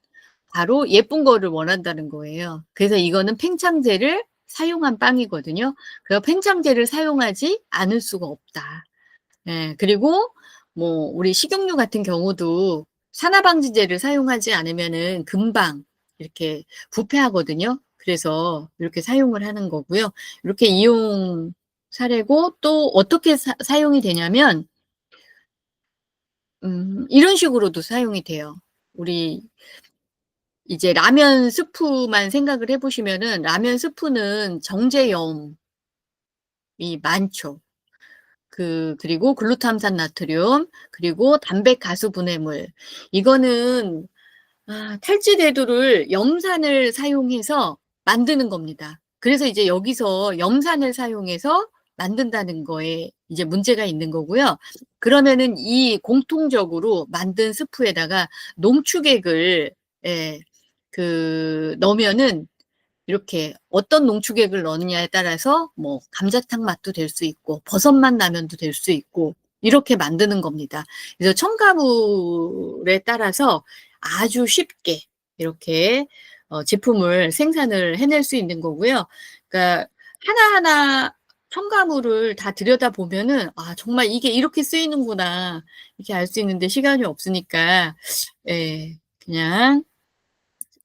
C: 바로 예쁜 거를 원한다는 거예요. 그래서 이거는 팽창제를 사용한 빵이거든요. 그래서 팽창제를 사용하지 않을 수가 없다. 예, 그리고 뭐 우리 식용유 같은 경우도 산화방지제를 사용하지 않으면은 금방 이렇게 부패하거든요. 그래서 이렇게 사용을 하는 거고요. 이렇게 이용 사례고 또 어떻게 사용이 되냐면 이런 식으로도 사용이 돼요. 우리 이제 라면 스프만 생각을 해보시면은 라면 스프는 정제염이 많죠. 그리고 글루탐산 나트륨, 그리고 담백 가수 분해물. 이거는 탈지대두를 염산을 사용해서 만드는 겁니다. 그래서 이제 여기서 염산을 사용해서 만든다는 거에 이제 문제가 있는 거고요. 그러면은 이 공통적으로 만든 스프에다가 농축액을 넣으면은 이렇게 어떤 농축액을 넣느냐에 따라서 뭐 감자탕 맛도 될 수 있고 버섯맛 라면도 될 수 있고 이렇게 만드는 겁니다. 그래서 첨가물에 따라서 아주 쉽게 이렇게 제품을 생산을 해낼 수 있는 거고요. 그러니까 하나하나 첨가물을 다 들여다보면은 정말 이게 이렇게 쓰이는구나 이렇게 알 수 있는데 시간이 없으니까 그냥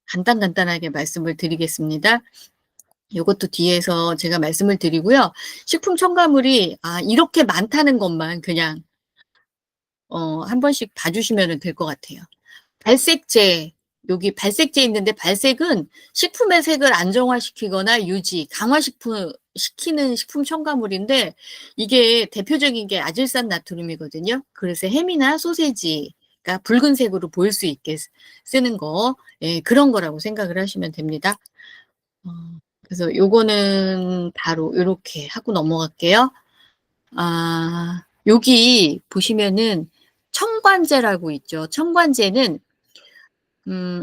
C: 간단하게 말씀을 드리겠습니다. 요것도 뒤에서 제가 말씀을 드리고요. 식품 첨가물이 이렇게 많다는 것만 그냥 한 번씩 봐주시면 될 것 같아요. 발색제, 여기 발색제 있는데 발색은 식품의 색을 안정화시키거나 유지, 강화시키는 식품 첨가물인데 이게 대표적인 게 아질산 나트륨이거든요. 그래서 햄이나 소세지가 붉은색으로 보일 수 있게 쓰는 거, 그런 거라고 생각을 하시면 됩니다. 그래서 요거는 바로 이렇게 하고 넘어갈게요. 여기 보시면은 첨관제라고 있죠. 첨관제는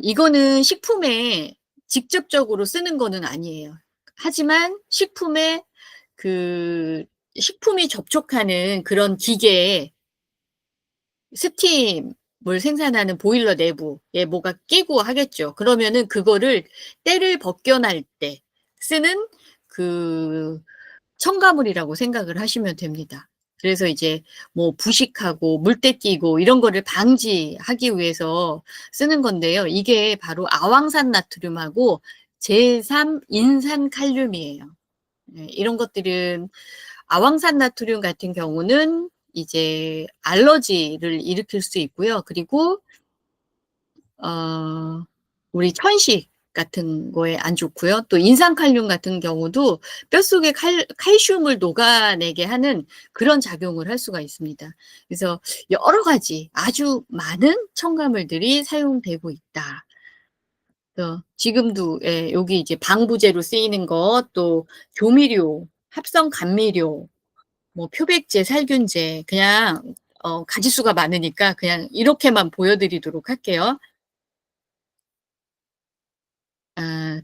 C: 이거는 식품에 직접적으로 쓰는 거는 아니에요. 하지만 식품에 식품이 접촉하는 그런 기계에 스팀을 생산하는 보일러 내부에 뭐가 끼고 하겠죠. 그러면은 그거를 때를 벗겨날 때 쓰는 첨가물이라고 생각을 하시면 됩니다. 그래서 이제 뭐 부식하고 물때 끼고 이런 거를 방지하기 위해서 쓰는 건데요. 이게 바로 아황산 나트륨하고 제3인산칼륨이에요. 이런 것들은 아황산 나트륨 같은 경우는 이제 알러지를 일으킬 수 있고요. 그리고 우리 천식 같은 거에 안 좋고요. 또 인산칼륨 같은 경우도 뼛속에 칼슘을 녹아내게 하는 그런 작용을 할 수가 있습니다. 그래서 여러 가지 아주 많은 첨가물들이 사용되고 있다. 지금도 예, 여기 이제 방부제로 쓰이는 것, 또 조미료, 합성 감미료, 뭐 표백제, 살균제, 그냥 가지수가 많으니까 그냥 이렇게만 보여드리도록 할게요.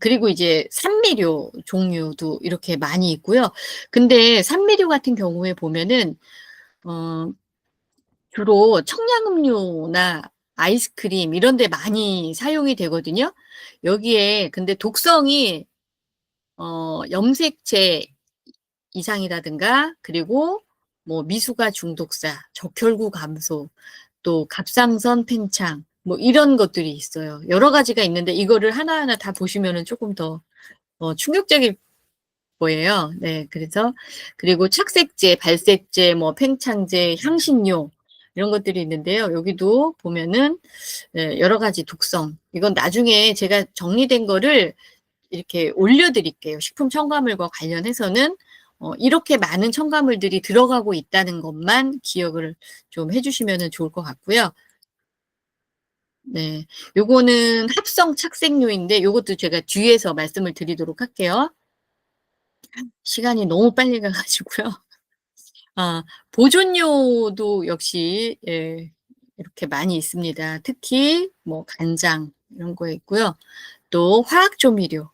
C: 그리고 이제 산미료 종류도 이렇게 많이 있고요. 근데 산미료 같은 경우에 보면은 주로 청량음료나 아이스크림 이런 데 많이 사용이 되거든요. 여기에 근데 독성이 염색체 이상이라든가, 그리고 뭐 미수가 중독사, 적혈구 감소, 또 갑상선 팽창, 뭐 이런 것들이 있어요. 여러 가지가 있는데 이거를 하나하나 다 보시면은 조금 더 충격적일 거예요. 네, 그래서 그리고 착색제, 발색제, 뭐 팽창제, 향신료 이런 것들이 있는데요. 여기도 보면은 네, 여러 가지 독성. 이건 나중에 제가 정리된 거를 이렇게 올려드릴게요. 식품 첨가물과 관련해서는 이렇게 많은 첨가물들이 들어가고 있다는 것만 기억을 좀 해주시면 좋을 것 같고요. 네, 요거는 합성 착색료인데 요것도 제가 뒤에서 말씀을 드리도록 할게요. 시간이 너무 빨리 가가지고요. 보존료도 역시 예, 이렇게 많이 있습니다. 특히 뭐 간장 이런 거 있고요. 또 화학 조미료.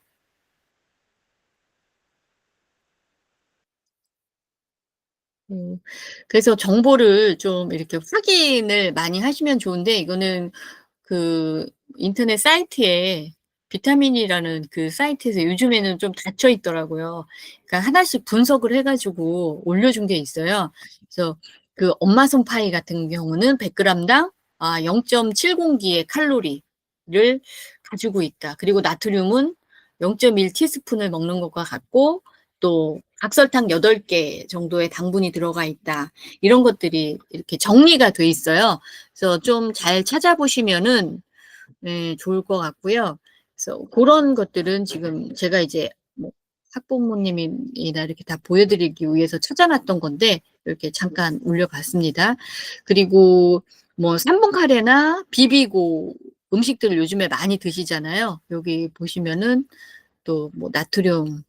C: 그래서 정보를 좀 이렇게 확인을 많이 하시면 좋은데, 이거는 그 인터넷 사이트에 비타민이라는 그 사이트에서 요즘에는 좀 닫혀 있더라고요. 그러니까 하나씩 분석을 해가지고 올려준 게 있어요. 그래서 그 엄마 손파이 같은 경우는 100g당 0.70기의 칼로리를 가지고 있다. 그리고 나트륨은 0.1 티스푼을 먹는 것과 같고, 또 각설탕 8개 정도의 당분이 들어가 있다. 이런 것들이 이렇게 정리가 돼 있어요. 그래서 좀 잘 찾아보시면은 네, 좋을 것 같고요. 그래서 그런 것들은 지금 제가 이제 뭐 학부모님이나 이렇게 다 보여드리기 위해서 찾아놨던 건데 이렇게 잠깐 올려봤습니다. 그리고 뭐 3분 카레나 비비고 음식들을 요즘에 많이 드시잖아요. 여기 보시면은 또 뭐 나트륨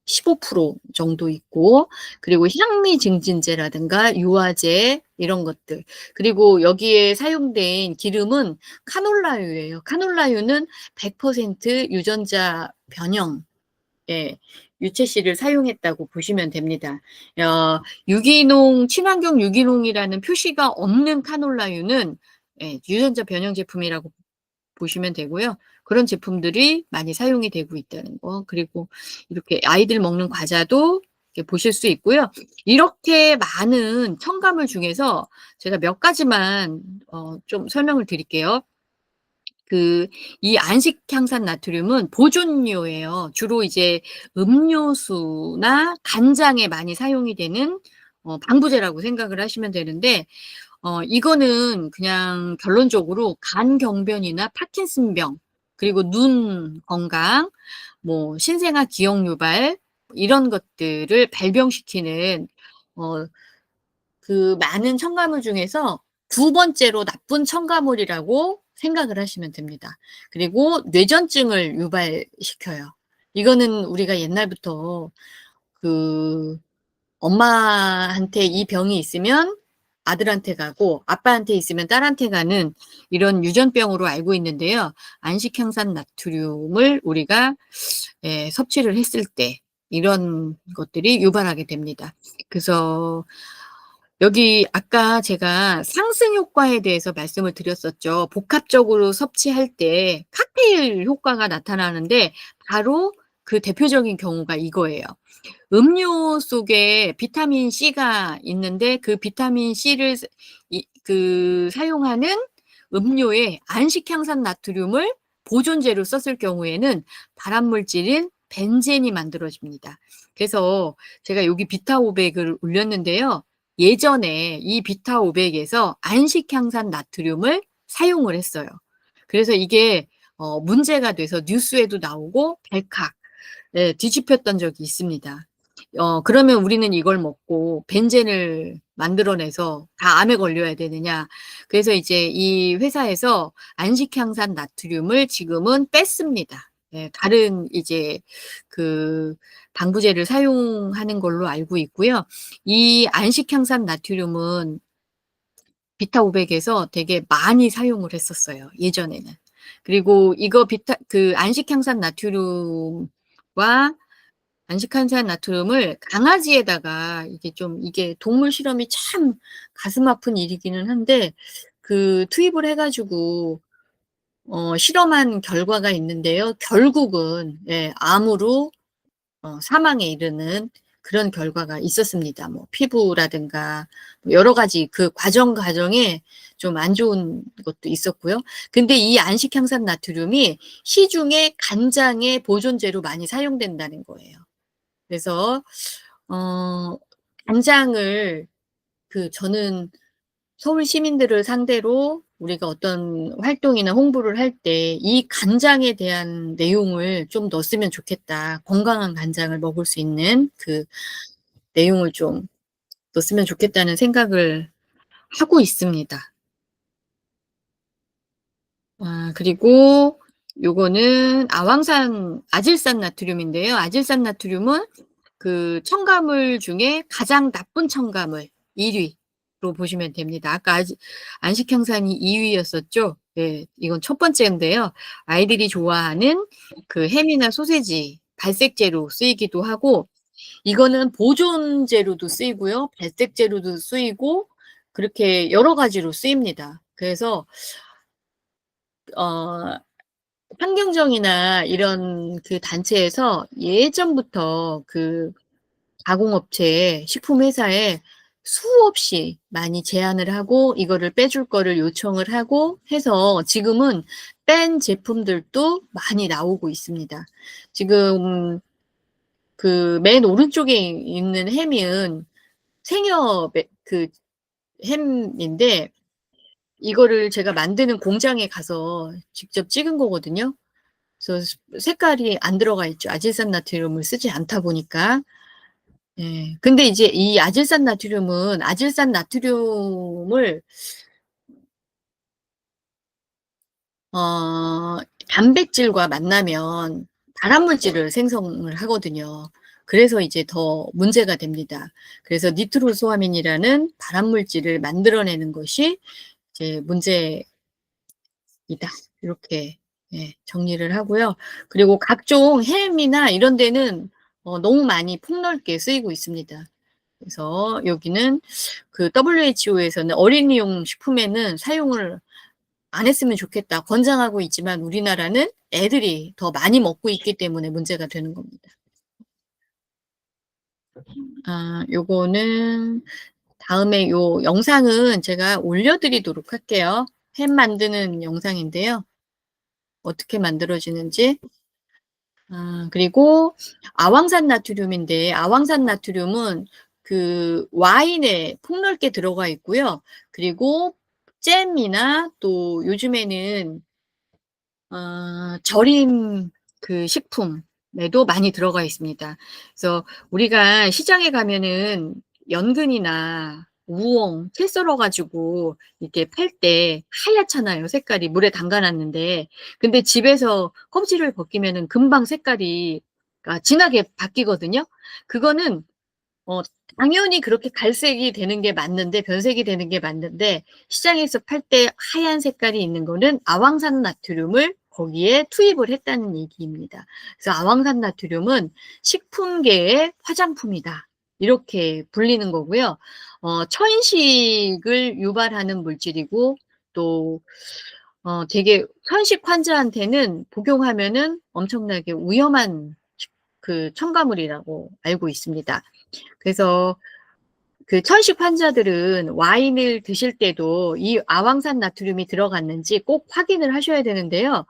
C: 15% 정도 있고, 그리고 향미 증진제라든가 유화제 이런 것들, 그리고 여기에 사용된 기름은 카놀라유예요. 카놀라유는 100% 유전자 변형 유채씨를 사용했다고 보시면 됩니다. 친환경 유기농이라는 표시가 없는 카놀라유는 유전자 변형 제품이라고 보시면 되고요. 그런 제품들이 많이 사용이 되고 있다는 거. 그리고 이렇게 아이들 먹는 과자도 이렇게 보실 수 있고요. 이렇게 많은 첨가물 중에서 제가 몇 가지만 좀 설명을 드릴게요. 이 안식향산 나트륨은 보존료예요. 주로 이제 음료수나 간장에 많이 사용이 되는 방부제라고 생각을 하시면 되는데, 이거는 그냥 결론적으로 간 경변이나 파킨슨병, 그리고 눈 건강, 뭐 신생아 기억 유발 이런 것들을 발병시키는 그 많은 첨가물 중에서 두 번째로 나쁜 첨가물이라고 생각을 하시면 됩니다. 그리고 뇌전증을 유발시켜요. 이거는 우리가 옛날부터 그 엄마한테 이 병이 있으면 아들한테 가고 아빠한테 있으면 딸한테 가는 이런 유전병으로 알고 있는데요. 안식향산 나트륨을 우리가 섭취를 했을 때 이런 것들이 유발하게 됩니다. 그래서 여기 아까 제가 상승 효과에 대해서 말씀을 드렸었죠. 복합적으로 섭취할 때 칵테일 효과가 나타나는데 바로 그 대표적인 경우가 이거예요. 음료 속에 비타민 C가 있는데 그 비타민 C를 사용하는 음료에 안식향산 나트륨을 보존제로 썼을 경우에는 발암물질인 벤젠이 만들어집니다. 그래서 제가 여기 비타500을 올렸는데요. 예전에 이 비타500에서 안식향산 나트륨을 사용을 했어요. 그래서 이게 문제가 돼서 뉴스에도 나오고 발칵 뒤집혔던 적이 있습니다. 그러면 우리는 이걸 먹고 벤젠을 만들어내서 다 암에 걸려야 되느냐. 그래서 이제 이 회사에서 안식향산 나트륨을 지금은 뺐습니다. 예, 다른 이제 그 방부제를 사용하는 걸로 알고 있고요. 이 안식향산 나트륨은 비타 500에서 되게 많이 사용을 했었어요. 예전에는. 그리고 이거 그 안식향산 나트륨과 안식한산 나트륨을 강아지에다가 이게 동물 실험이 참 가슴 아픈 일이기는 한데 그 투입을 해가지고 실험한 결과가 있는데요. 결국은 예, 암으로 사망에 이르는 그런 결과가 있었습니다. 뭐 피부라든가 뭐 여러 가지 그 과정에 좀 안 좋은 것도 있었고요. 근데 이 안식향산 나트륨이 시중에 간장의 보존제로 많이 사용된다는 거예요. 그래서 간장을 저는 서울 시민들을 상대로 우리가 어떤 활동이나 홍보를 할 때 이 간장에 대한 내용을 좀 넣었으면 좋겠다. 건강한 간장을 먹을 수 있는 그 내용을 좀 넣었으면 좋겠다는 생각을 하고 있습니다. 그리고 요거는 아질산 나트륨인데요. 아질산 나트륨은 그 첨가물 중에 가장 나쁜 첨가물 1위로 보시면 됩니다. 아까 안식향산이 2위였었죠. 네, 이건 첫 번째인데요. 아이들이 좋아하는 그 햄이나 소세지, 발색제로 쓰이기도 하고, 이거는 보존제로도 쓰이고요. 발색제로도 쓰이고, 그렇게 여러 가지로 쓰입니다. 그래서 환경정이나 이런 그 단체에서 예전부터 그 가공업체, 식품회사에 수없이 많이 제안을 하고 이거를 빼줄 거를 요청을 하고 해서 지금은 뺀 제품들도 많이 나오고 있습니다. 지금 그 맨 오른쪽에 있는 햄은 생협 그 햄인데 이거를 제가 만드는 공장에 가서 직접 찍은 거거든요. 그래서 색깔이 안 들어가 있죠. 아질산 나트륨을 쓰지 않다 보니까. 예. 근데 이제 이 아질산 나트륨은 아질산 나트륨을 단백질과 만나면 발암물질을 생성을 하거든요. 그래서 이제 더 문제가 됩니다. 그래서 니트로소아민이라는 발암물질을 만들어내는 것이 이제 문제이다. 이렇게 예, 정리를 하고요. 그리고 각종 햄이나 이런 데는 너무 많이 폭넓게 쓰이고 있습니다. 그래서 여기는 그 WHO에서는 어린이용 식품에는 사용을 안 했으면 좋겠다. 권장하고 있지만 우리나라는 애들이 더 많이 먹고 있기 때문에 문제가 되는 겁니다. 요거는 다음에 요 영상은 제가 올려드리도록 할게요. 햄 만드는 영상인데요. 어떻게 만들어지는지. 그리고 아황산 나트륨인데 아황산 나트륨은 그 와인에 폭넓게 들어가 있고요. 그리고 잼이나 또 요즘에는 절임 그 식품에도 많이 들어가 있습니다. 그래서 우리가 시장에 가면은 연근이나 우엉 채 썰어 가지고 이렇게 팔 때 하얗잖아요. 색깔이 물에 담가 놨는데. 근데 집에서 껍질을 벗기면은 금방 색깔이 진하게 바뀌거든요. 그거는 당연히 그렇게 갈색이 되는 게 맞는데 변색이 되는 게 맞는데 시장에서 팔 때 하얀 색깔이 있는 거는 아황산 나트륨을 거기에 투입을 했다는 얘기입니다. 그래서 아황산 나트륨은 식품계의 화장품이다. 이렇게 불리는 거고요. 천식을 유발하는 물질이고 또 되게 천식 환자한테는 복용하면은 엄청나게 위험한 그 첨가물이라고 알고 있습니다. 그래서 그 천식 환자들은 와인을 드실 때도 이 아황산 나트륨이 들어갔는지 꼭 확인을 하셔야 되는데요.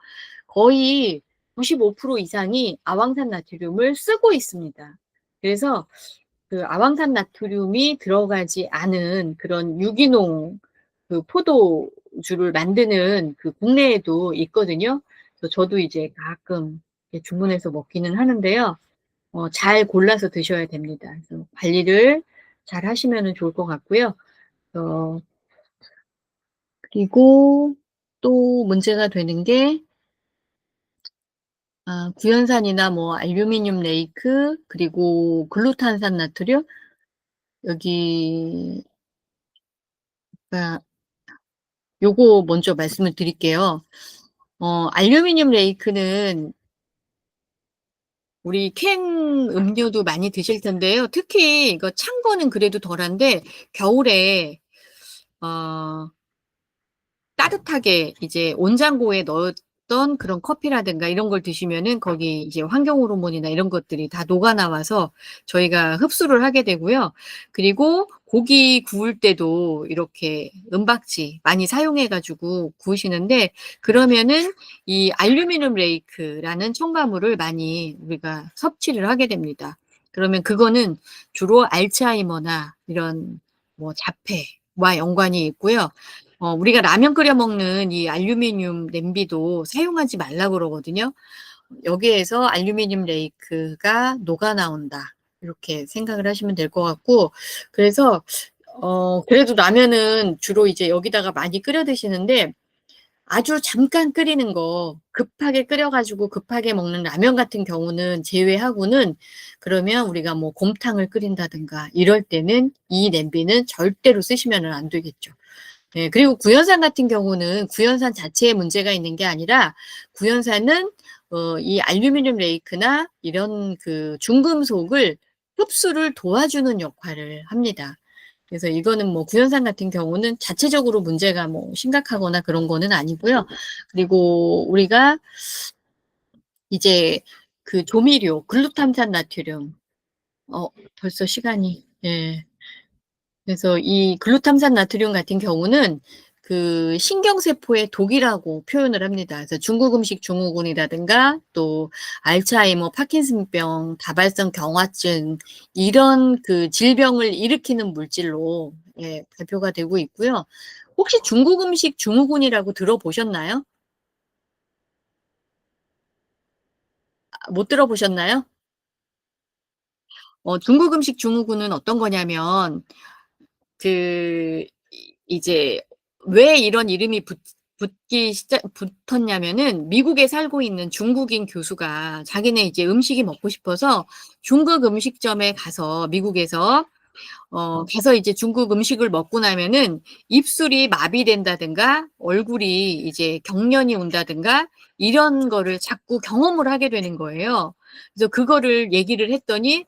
C: 거의 95% 이상이 아황산 나트륨을 쓰고 있습니다. 그래서 그 아황산 나트륨이 들어가지 않은 그런 유기농 그 포도주를 만드는 그 국내에도 있거든요. 그래서 저도 이제 가끔 주문해서 먹기는 하는데요. 잘 골라서 드셔야 됩니다. 그래서 관리를 잘 하시면은 좋을 것 같고요. 그리고 또 문제가 되는 게 구연산이나 뭐 알루미늄 레이크 그리고 글루탄산 나트륨 여기 요거 먼저 말씀을 드릴게요. 알루미늄 레이크는 우리 캔 음료도 많이 드실 텐데요. 특히 이거 찬 거는 그래도 덜한데 겨울에 따뜻하게 이제 온장고에 넣었던 그런 커피라든가 이런 걸 드시면은 거기 이제 환경 호르몬이나 이런 것들이 다 녹아 나와서 저희가 흡수를 하게 되고요. 그리고 고기 구울 때도 이렇게 은박지 많이 사용해 가지고 구우시는데 그러면은 이 알루미늄 레이크라는 첨가물을 많이 우리가 섭취를 하게 됩니다. 그러면 그거는 주로 알츠하이머나 이런 뭐 자폐와 연관이 있고요. 우리가 라면 끓여 먹는 이 알루미늄 냄비도 사용하지 말라 그러거든요. 여기에서 알루미늄 레이크가 녹아 나온다. 이렇게 생각을 하시면 될 것 같고, 그래서, 그래도 라면은 주로 이제 여기다가 많이 끓여 드시는데, 아주 잠깐 끓이는 거, 급하게 끓여가지고 급하게 먹는 라면 같은 경우는 제외하고는, 그러면 우리가 뭐 곰탕을 끓인다든가, 이럴 때는 이 냄비는 절대로 쓰시면 안 되겠죠. 네, 그리고 구연산 같은 경우는 구연산 자체에 문제가 있는 게 아니라 구연산은 이 알루미늄 레이크나 이런 그 중금속을 흡수를 도와주는 역할을 합니다. 그래서 이거는 뭐 구연산 같은 경우는 자체적으로 문제가 뭐 심각하거나 그런 거는 아니고요. 그리고 우리가 이제 그 조미료 글루탐산 나트륨 벌써 시간이 예. 그래서 이 글루탐산 나트륨 같은 경우는 그 신경세포의 독이라고 표현을 합니다. 그래서 중국 음식 증후군이라든가 또 알츠하이머, 파킨슨병, 다발성 경화증 이런 그 질병을 일으키는 물질로 발표가 되고 있고요. 혹시 중국 음식 증후군이라고 들어보셨나요? 못 들어보셨나요? 중국 음식 증후군은 어떤 거냐면 이제 왜 이런 이름이 붙었냐면은 미국에 살고 있는 중국인 교수가 자기네 이제 음식이 먹고 싶어서 중국 음식점에 가서 미국에서 가서 이제 중국 음식을 먹고 나면은 입술이 마비된다든가 얼굴이 이제 경련이 온다든가 이런 거를 자꾸 경험을 하게 되는 거예요. 그래서 그거를 얘기를 했더니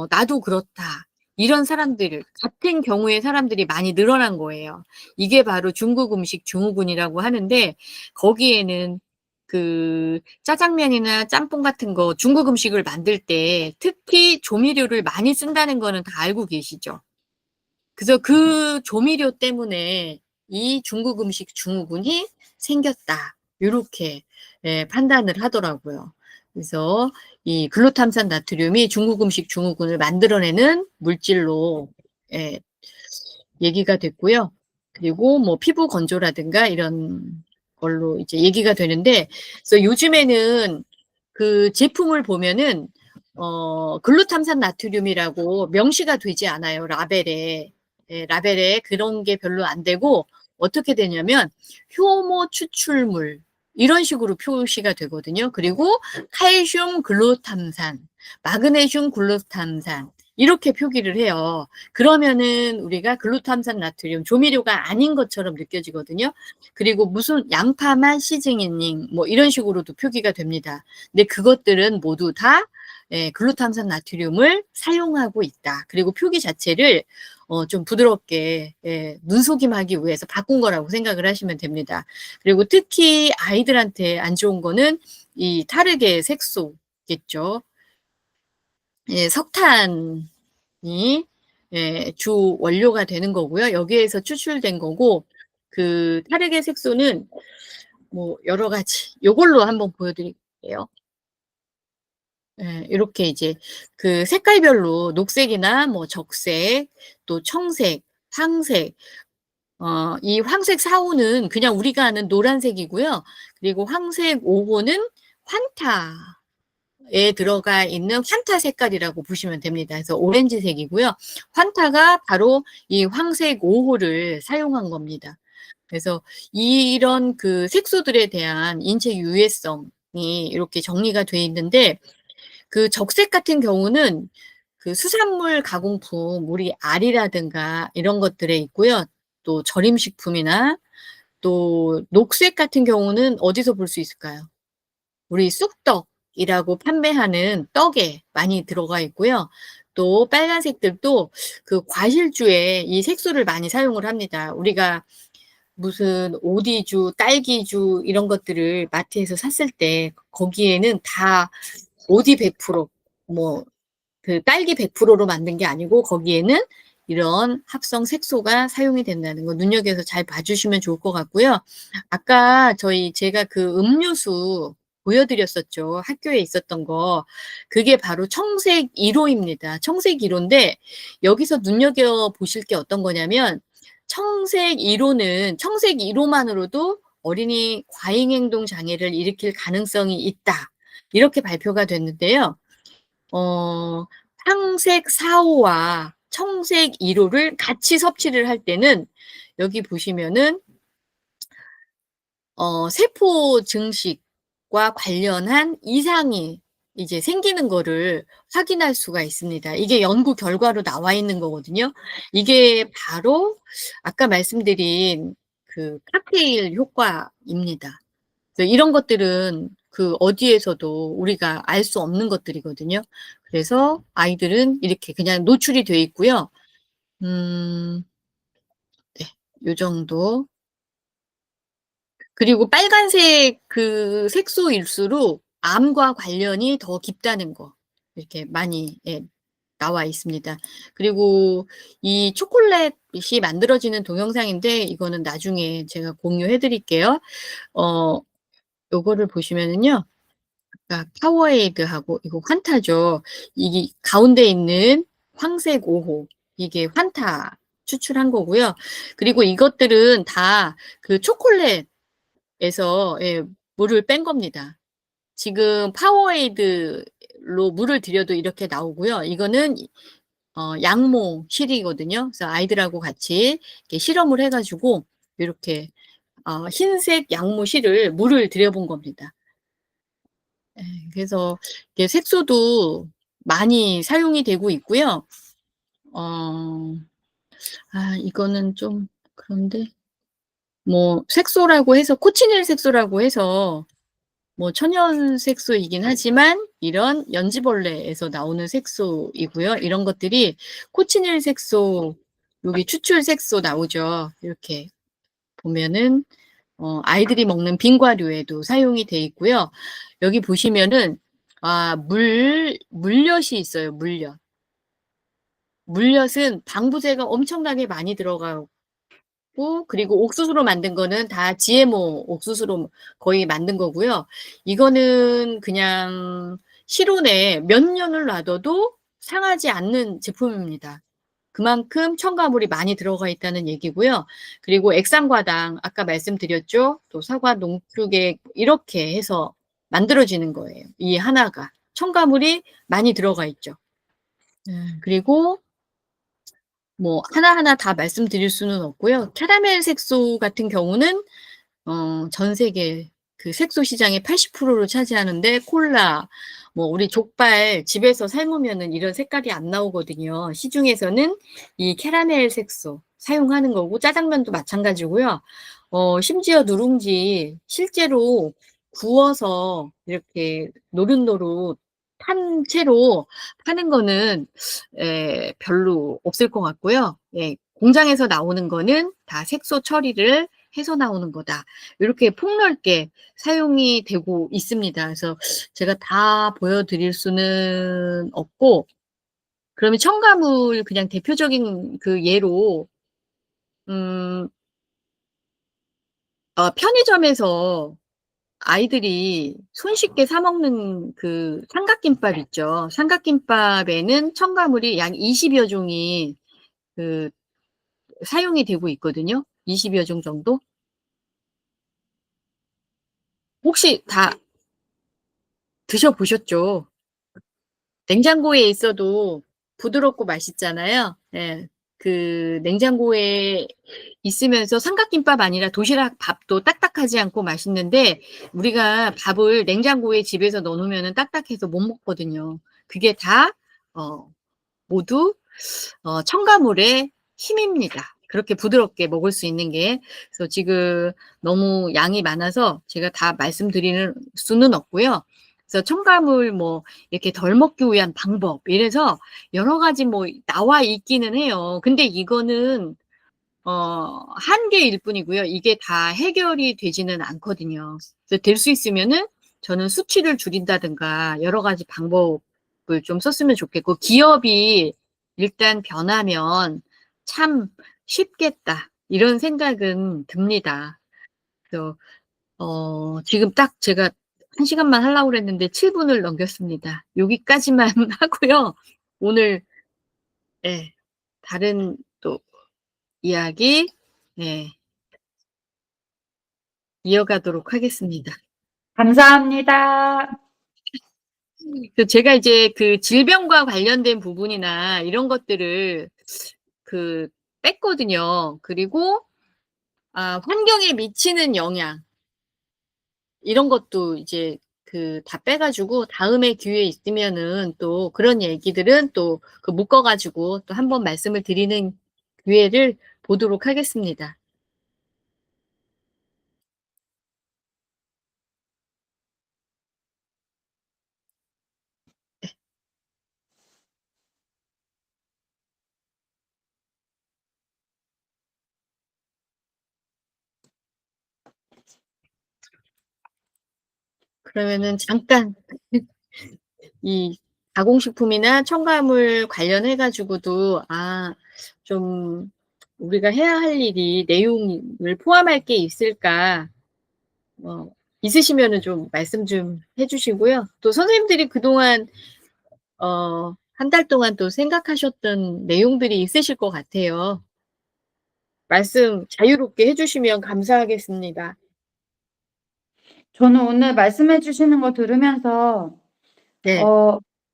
C: 나도 그렇다. 이런 사람들 같은 경우의 사람들이 많이 늘어난 거예요. 이게 바로 중국 음식 증후군이라고 하는데 거기에는 그 짜장면이나 짬뽕 같은 거 중국 음식을 만들 때 특히 조미료를 많이 쓴다는 거는 다 알고 계시죠? 그래서 그 조미료 때문에 이 중국 음식 증후군이 생겼다. 요렇게 판단을 하더라고요. 그래서 이 글루탐산 나트륨이 중국 음식 증후군을 만들어내는 물질로 얘기가 됐고요. 그리고 뭐 피부 건조라든가 이런 걸로 이제 얘기가 되는데, 그래서 요즘에는 그 제품을 보면은 글루탐산 나트륨이라고 명시가 되지 않아요. 라벨에. 라벨에 그런 게 별로 안 되고 어떻게 되냐면 효모 추출물 이런 식으로 표시가 되거든요. 그리고 칼슘 글루탐산, 마그네슘 글루탐산 이렇게 표기를 해요. 그러면은 우리가 글루탐산 나트륨 조미료가 아닌 것처럼 느껴지거든요. 그리고 무슨 양파맛 시즈닝 뭐 이런 식으로도 표기가 됩니다. 근데 그것들은 모두 다 글루탐산 나트륨을 사용하고 있다. 그리고 표기 자체를 좀 부드럽게 눈속임하기 위해서 바꾼 거라고 생각을 하시면 됩니다. 그리고 특히 아이들한테 안 좋은 거는 이 타르게 색소겠죠. 석탄이 주 원료가 되는 거고요. 여기에서 추출된 거고 그 타르게 색소는 뭐 여러 가지 요걸로 한번 보여드릴게요. 이렇게 이제 그 색깔별로 녹색이나 뭐 적색, 또 청색, 황색, 이 황색 4호는 그냥 우리가 아는 노란색이고요. 그리고 황색 5호는 환타, 에 들어가 있는 환타 색깔이라고 보시면 됩니다. 그래서 오렌지색이고요. 환타가 바로 이 황색 5호를 사용한 겁니다. 그래서 이런 그 색소들에 대한 인체 유해성이 이렇게 정리가 돼 있는데, 그 적색 같은 경우는 그 수산물 가공품, 우리 알이라든가 이런 것들에 있고요. 또 절임식품이나 또 녹색 같은 경우는 어디서 볼 수 있을까요? 우리 쑥떡이라고 판매하는 떡에 많이 들어가 있고요. 또 빨간색들도 그 과실주에 이 색소를 많이 사용을 합니다. 우리가 무슨 오디주, 딸기주 이런 것들을 마트에서 샀을 때 거기에는 다 오디 100%, 뭐 그 딸기 100%로 만든 게 아니고 거기에는 이런 합성 색소가 사용이 된다는 거 눈여겨서 잘 봐주시면 좋을 것 같고요. 아까 제가 그 음료수 보여드렸었죠. 학교에 있었던 거. 그게 바로 청색 1호입니다. 청색 1호인데 여기서 눈여겨보실 게 어떤 거냐면 청색 1호는 청색 1호만으로도 어린이 과잉행동 장애를 일으킬 가능성이 있다. 이렇게 발표가 됐는데요. 황색 4호와 청색 1호를 같이 섭취를 할 때는 여기 보시면은 세포 증식과 관련한 이상이 이제 생기는 거를 확인할 수가 있습니다. 이게 연구 결과로 나와 있는 거거든요. 이게 바로 아까 말씀드린 그 칵테일 효과입니다. 이런 것들은 그 어디에서도 우리가 알 수 없는 것들이거든요. 그래서 아이들은 이렇게 그냥 노출이 돼 있고요. 네, 요 정도. 그리고 빨간색 그 색소일수록 암과 관련이 더 깊다는 거 이렇게 많이 나와 있습니다. 그리고 이 초콜릿이 만들어지는 동영상인데 이거는 나중에 제가 공유해 드릴게요. 요거를 보시면은요. 아까 파워에이드하고 이거 환타죠. 이게 가운데 있는 황색 5호 이게 환타 추출한 거고요. 그리고 이것들은 다 그 초콜릿 에서 물을 뺀 겁니다. 지금 파워에이드로 물을 들여도 이렇게 나오고요. 이거는 양모 실이거든요. 그래서 아이들하고 같이 이렇게 실험을 해 가지고 이렇게 흰색 양모 실을 물을 들여본 겁니다. 그래서 이게 색소도 많이 사용이 되고 있고요. 이거는 좀 그런데 뭐 색소라고 해서 코치닐 색소라고 해서 뭐 천연 색소이긴 하지만 이런 연지벌레에서 나오는 색소이고요. 이런 것들이 코치닐 색소, 여기 추출 색소 나오죠. 이렇게 보면은 아이들이 먹는 빙과류에도 사용이 돼 있고요. 여기 보시면은 물엿이 있어요. 물엿. 물엿은 방부제가 엄청나게 많이 들어가고 그리고 옥수수로 만든 거는 다 GMO 옥수수로 거의 만든 거고요. 이거는 그냥 실온에 몇 년을 놔둬도 상하지 않는 제품입니다. 그만큼 첨가물이 많이 들어가 있다는 얘기고요. 그리고 액상과당 아까 말씀드렸죠. 또 사과 농축액 이렇게 해서 만들어지는 거예요. 이 하나가 첨가물이 많이 들어가 있죠. 그리고 뭐 하나하나 다 말씀드릴 수는 없고요. 캐러멜 색소 같은 경우는 전 세계 그 색소 시장의 80%를 차지하는데 콜라, 뭐 우리 족발 집에서 삶으면은 이런 색깔이 안 나오거든요. 시중에서는 이 캐러멜 색소 사용하는 거고 짜장면도 마찬가지고요. 심지어 누룽지 실제로 구워서 이렇게 노릇노릇 탄 채로 파는 거는 별로 없을 것 같고요. 공장에서 나오는 거는 다 색소 처리를 해서 나오는 거다. 이렇게 폭넓게 사용이 되고 있습니다. 그래서 제가 다 보여드릴 수는 없고, 그러면 첨가물 그냥 대표적인 그 예로, 편의점에서 아이들이 손쉽게 사 먹는 그 삼각김밥 있죠. 삼각김밥에는 첨가물이 약 20여 종이 그 사용이 되고 있거든요. 20여 종 정도? 혹시 다 드셔보셨죠? 냉장고에 있어도 부드럽고 맛있잖아요. 예. 그 냉장고에 있으면서 삼각김밥 아니라 도시락 밥도 딱딱하지 않고 맛있는데 우리가 밥을 냉장고에 집에서 넣어놓으면 딱딱해서 못 먹거든요. 그게 다 모두 첨가물의 힘입니다. 그렇게 부드럽게 먹을 수 있는 게. 그래서 지금 너무 양이 많아서 제가 다 말씀드리는 수는 없고요. 그래서 첨가물 뭐 이렇게 덜 먹기 위한 방법 이래서 여러 가지 뭐 나와 있기는 해요. 근데 이거는 한계일 뿐이고요. 이게 다 해결이 되지는 않거든요. 그래서 될 수 있으면은 저는 수치를 줄인다든가 여러 가지 방법을 좀 썼으면 좋겠고, 기업이 일단 변하면 참 쉽겠다. 이런 생각은 듭니다. 그래서, 지금 딱 제가 1시간만 하려고 그랬는데 7분을 넘겼습니다. 여기까지만 하고요. 오늘, 예, 다른 또 이야기, 예, 이어가도록 하겠습니다.
B: 감사합니다.
C: 제가 이제 그 질병과 관련된 부분이나 이런 것들을 그 뺐거든요. 그리고 환경에 미치는 영향 이런 것도 이제 그 다 빼가지고 다음에 기회 있으면은 또 그런 얘기들은 또 그 묶어가지고 또 한번 말씀을 드리는 기회를 보도록 하겠습니다. 그러면은 잠깐 이 가공식품이나 첨가물 관련해가지고도, 좀 우리가 해야 할 일이 내용을 포함할 게 있을까, 있으시면은 좀 말씀 좀 해주시고요. 또 선생님들이 그동안, 한 달 동안 또 생각하셨던 내용들이 있으실 것 같아요. 말씀 자유롭게 해주시면 감사하겠습니다.
B: 저는 오늘 말씀해 주시는 거 들으면서
C: 네,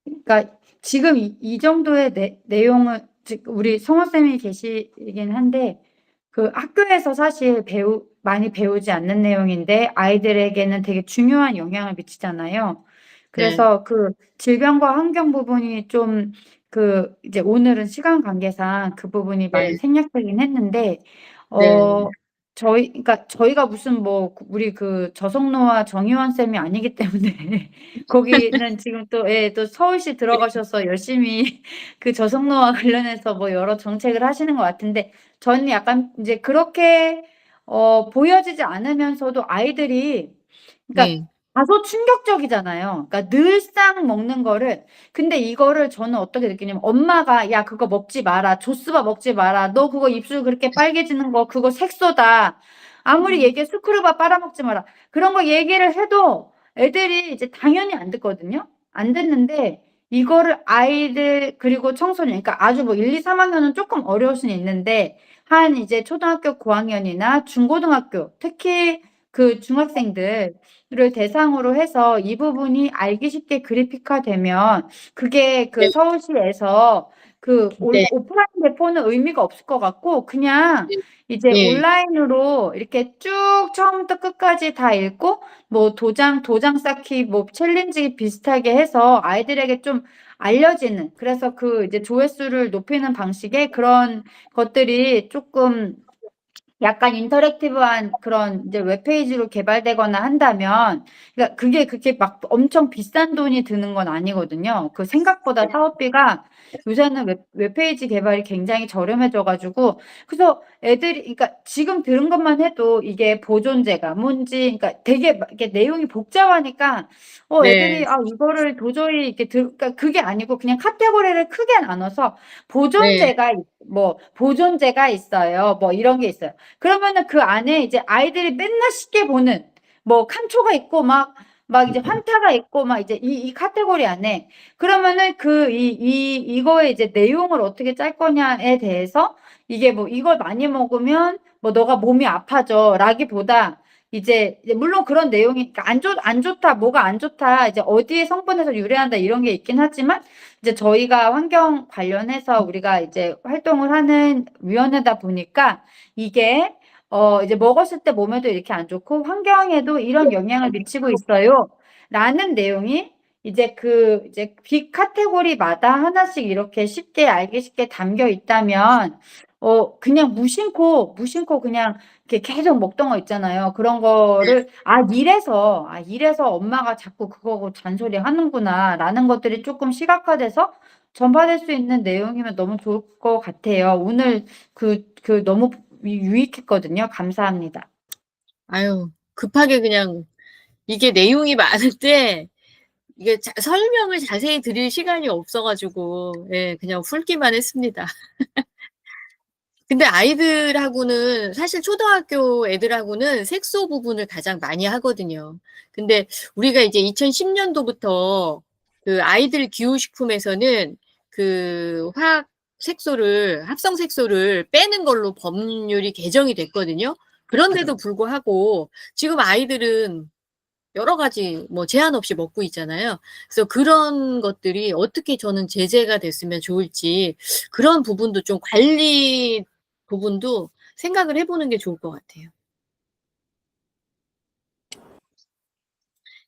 B: 그러니까 지금 이 정도의 내용을 우리 성호쌤이 계시긴 한데 그 학교에서 사실 많이 배우지 않는 내용인데 아이들에게는 되게 중요한 영향을 미치잖아요.
C: 네,
B: 그래서 그 질병과 환경 부분이 좀 이제 오늘은 시간 관계상 그 부분이 많이
C: 네,
B: 생략되긴 했는데
C: 네,
B: 그러니까 저희가 무슨 뭐 우리 그 저성노와 정의원 쌤이 아니기 때문에 거기는 지금 또, 예, 또 서울시 들어가셔서 열심히 그 저성노와 관련해서 뭐 여러 정책을 하시는 것 같은데 저는 약간 이제 그렇게 보여지지 않으면서도 아이들이 그러니까
C: 네,
B: 다소 충격적이잖아요. 그러니까 늘상 먹는 거를 근데 이거를 저는 어떻게 느끼냐면 엄마가 야 그거 먹지 마라. 조스바 먹지 마라. 너 그거 입술 그렇게 빨개지는 거 그거 색소다. 아무리 얘기해 스크루바 빨아먹지 마라. 그런 거 얘기를 해도 애들이 이제 당연히 안 듣거든요. 안 듣는데 이거를 아이들 그리고 청소년 그러니까 아주 뭐 1, 2, 3학년은 조금 어려울 수는 있는데 한 이제 초등학교 고학년이나 중고등학교 특히 그 중학생들을 대상으로 해서 이 부분이 알기 쉽게 그래픽화되면 그게 그
C: 네,
B: 서울시에서 그
C: 네,
B: 오프라인 배포는 의미가 없을 것 같고 그냥 이제
C: 네,
B: 온라인으로 이렇게 쭉 처음부터 끝까지 다 읽고 뭐 도장 쌓기 뭐 챌린지 비슷하게 해서 아이들에게 좀 알려지는 그래서 그 이제 조회수를 높이는 방식의 그런 것들이 조금 약간 인터랙티브한 그런 이제 웹페이지로 개발되거나 한다면, 그러니까 그게 그렇게 막 엄청 비싼 돈이 드는 건 아니거든요. 그 생각보다 사업비가 요새는 웹페이지 개발이 굉장히 저렴해져가지고, 그래서 애들이, 그러니까 지금 들은 것만 해도 이게 보존제가 뭔지, 그러니까 되게 막 이게 내용이 복잡하니까,
C: 네,
B: 애들이, 이거를 도저히 이렇게 그러니까 그게 아니고 그냥 카테고리를 크게 나눠서
C: 네,
B: 보존제가 있어요. 뭐 이런 게 있어요. 그러면은 그 안에 이제 아이들이 맨날 쉽게 보는 뭐 칸초가 있고 막 이제 환타가 있고 막 이제 이 카테고리 안에 그러면은 이거의 이제 내용을 어떻게 짤 거냐에 대해서 이게 뭐 이걸 많이 먹으면 뭐 너가 몸이 아파져 라기보다 이제 물론 그런 내용이 그러니까 안 좋다, 뭐가 안 좋다, 이제 어디에 성분에서 유래한다 이런 게 있긴 하지만 이제 저희가 환경 관련해서 우리가 이제 활동을 하는 위원회다 보니까 이게 이제 먹었을 때 몸에도 이렇게 안 좋고 환경에도 이런 영향을 미치고 있어요. 라는 내용이 이제 빅 카테고리마다 하나씩 이렇게 쉽게 알기 쉽게 담겨 있다면 그냥 무심코 그냥 이렇게 계속 먹던 거 있잖아요. 그런 거를 이래서 엄마가 자꾸 그거 잔소리 하는구나라는 것들이 조금 시각화돼서 전파될 수 있는 내용이면 너무 좋을 것 같아요. 오늘 너무 유익했거든요. 감사합니다.
C: 아유, 급하게 그냥 이게 내용이 많은데 이게 설명을 자세히 드릴 시간이 없어가지고 예, 그냥 훑기만 했습니다. 근데 아이들하고는 사실 초등학교 애들하고는 색소 부분을 가장 많이 하거든요. 근데 우리가 이제 2010년도부터 그 아이들 기호식품에서는 그 화학 색소를, 합성 색소를 빼는 걸로 법률이 개정이 됐거든요. 그런데도 불구하고 지금 아이들은 여러 가지 뭐 제한 없이 먹고 있잖아요. 그래서 그런 것들이 어떻게 저는 제재가 됐으면 좋을지 그런 부분도 좀 관리 부분도 생각을 해보는 게 좋을 것 같아요.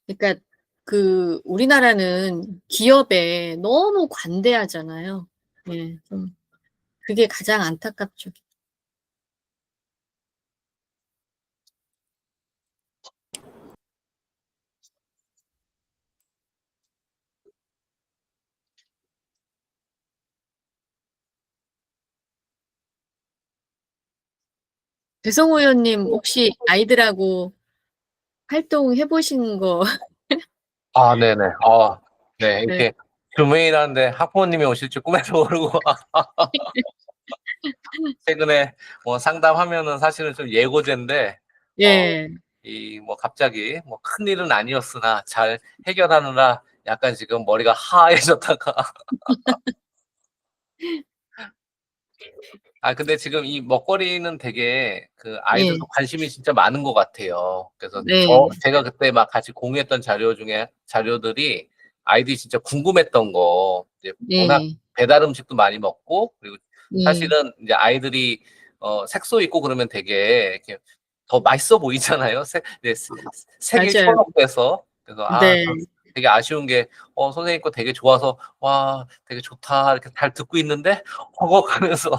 C: 그러니까 그 우리나라는 기업에 너무 관대하잖아요. 네, 좀 그게 가장 안타깝죠. 배성호 의원님 혹시 아이들하고 활동해 보신 거?
A: 아, 네네. 네,
C: 네,
A: 이렇게 줌메이트하는데 학부모님이 오실 줄 꿈에도 모르고 최근에 뭐 상담하면은 사실은 좀 예고제인데
C: 예.
A: 이 뭐 갑자기 뭐 큰일은 아니었으나 잘 해결하느라 약간 지금 머리가 하얘졌다가 근데 지금 이 먹거리는 되게 그
C: 예,
A: 아이들도 관심이 진짜 많은 것 같아요. 그래서
C: 네,
A: 제가 그때 막 같이 공유했던 자료들이 아이들이 진짜 궁금했던 거, 이제 워낙
C: 네,
A: 배달 음식도 많이 먹고, 그리고
C: 네,
A: 사실은 이제 아이들이 색소 있고 그러면 되게 이렇게 더 맛있어 보이잖아요. 이제 색이
C: 맞아요.
A: 초록돼서. 그래서
C: 네.
A: 저 되게 아쉬운 게 선생님 거 되게 좋아서 와 되게 좋다 이렇게 잘 듣고 있는데 허걱하면서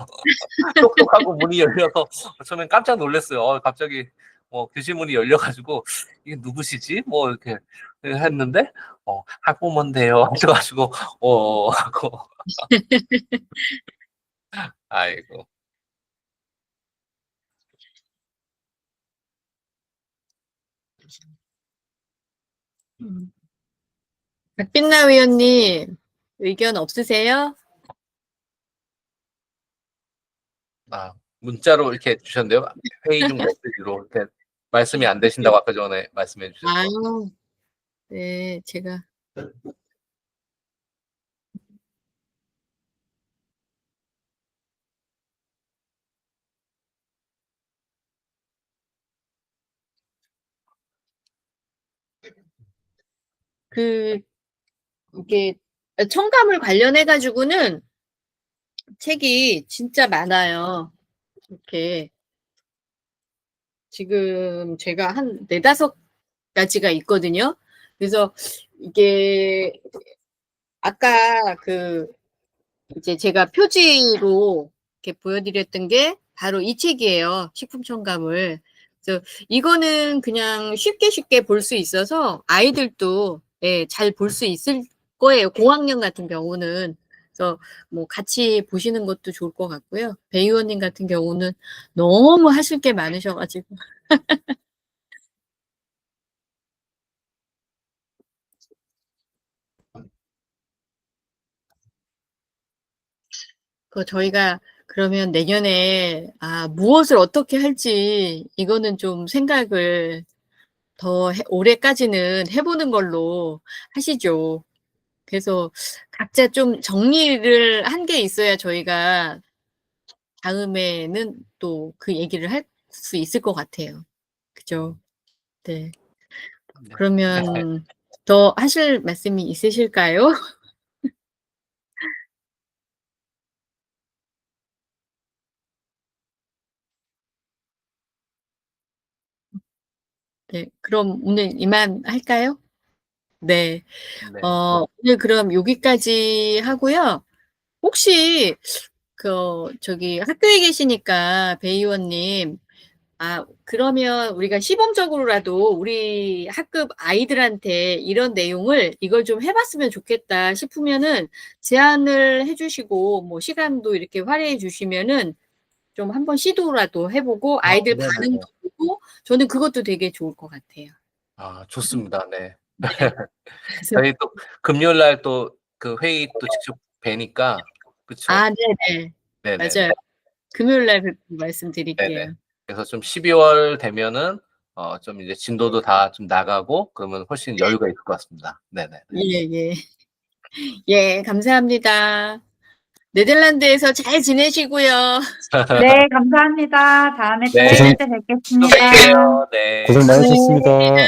A: 똑똑하고 문이 열려서 처음엔 깜짝 놀랐어요. 갑자기 뭐 교실 문이 열려가지고 이게 누구시지? 뭐 이렇게 했는데 학부모인데요. 하셔가지고 하고 아이고.
C: 음. 박빛나 의원님, 의견 없으세요?
A: 문자로 이렇게 주셨는데요. 회의 중 메시지로 이렇게 말씀이 안 되신다고 아까 전에 말씀해 주셔서.
C: 아유, 네, 제가. 그, 이게, 첨가물 관련해가지고는 책이 진짜 많아요. 이렇게. 지금 제가 한 네다섯 가지가 있거든요. 그래서 이게, 아까 이제 제가 표지로 이렇게 보여드렸던 게 바로 이 책이에요. 식품 첨가물. 그래서 이거는 그냥 쉽게 볼 수 있어서 아이들도 예, 잘 볼 수 있을 거예요. 고학년 같은 경우는. 그래서 뭐 같이 보시는 것도 좋을 것 같고요. 배 의원님 같은 경우는 너무 하실 게 많으셔가지고. 저희가 그러면 내년에 무엇을 어떻게 할지 이거는 좀 생각을 더 올해까지는 해보는 걸로 하시죠. 그래서 각자 좀 정리를 한 게 있어야 저희가 다음에는 또 그 얘기를 할 수 있을 것 같아요. 그죠? 네.
A: 네.
C: 그러면 더 하실 말씀이 있으실까요? 네. 그럼 오늘 이만 할까요? 네.
A: 네.
C: 오늘 그럼 여기까지 하고요. 혹시 저기 학교에 계시니까 배 의원님, 그러면 우리가 시범적으로라도 우리 학급 아이들한테 이런 내용을 이걸 좀 해 봤으면 좋겠다 싶으면은 제안을 해 주시고 뭐 시간도 이렇게 할애해 주시면은 좀 한번 시도라도 해 보고 아이들
A: 네네네.
C: 반응도 보고 저는 그것도 되게 좋을 것 같아요.
A: 좋습니다. 네.
C: 네. 그래서
A: 저희 또 금요일 날 또 그 회의 또 직접 뵈니까 그쵸?
C: 네네.
A: 네네네.
C: 맞아요. 금요일 날 뵙고
A: 네네.
C: 말씀드릴게요.
A: 그래서 좀 12월 되면은 좀 이제 진도도 다 좀 나가고 그러면 훨씬 여유가 있을 것 같습니다. 네네.
C: 예예. 예, 감사합니다. 네덜란드에서 잘 지내시고요.
B: 네, 감사합니다. 다음에 또
A: 네.
B: 회의 때
A: 또
B: 뵙겠습니다.
A: 뵐게요. 네.
D: 고생
C: 네.
D: 많으셨습니다.
A: 네.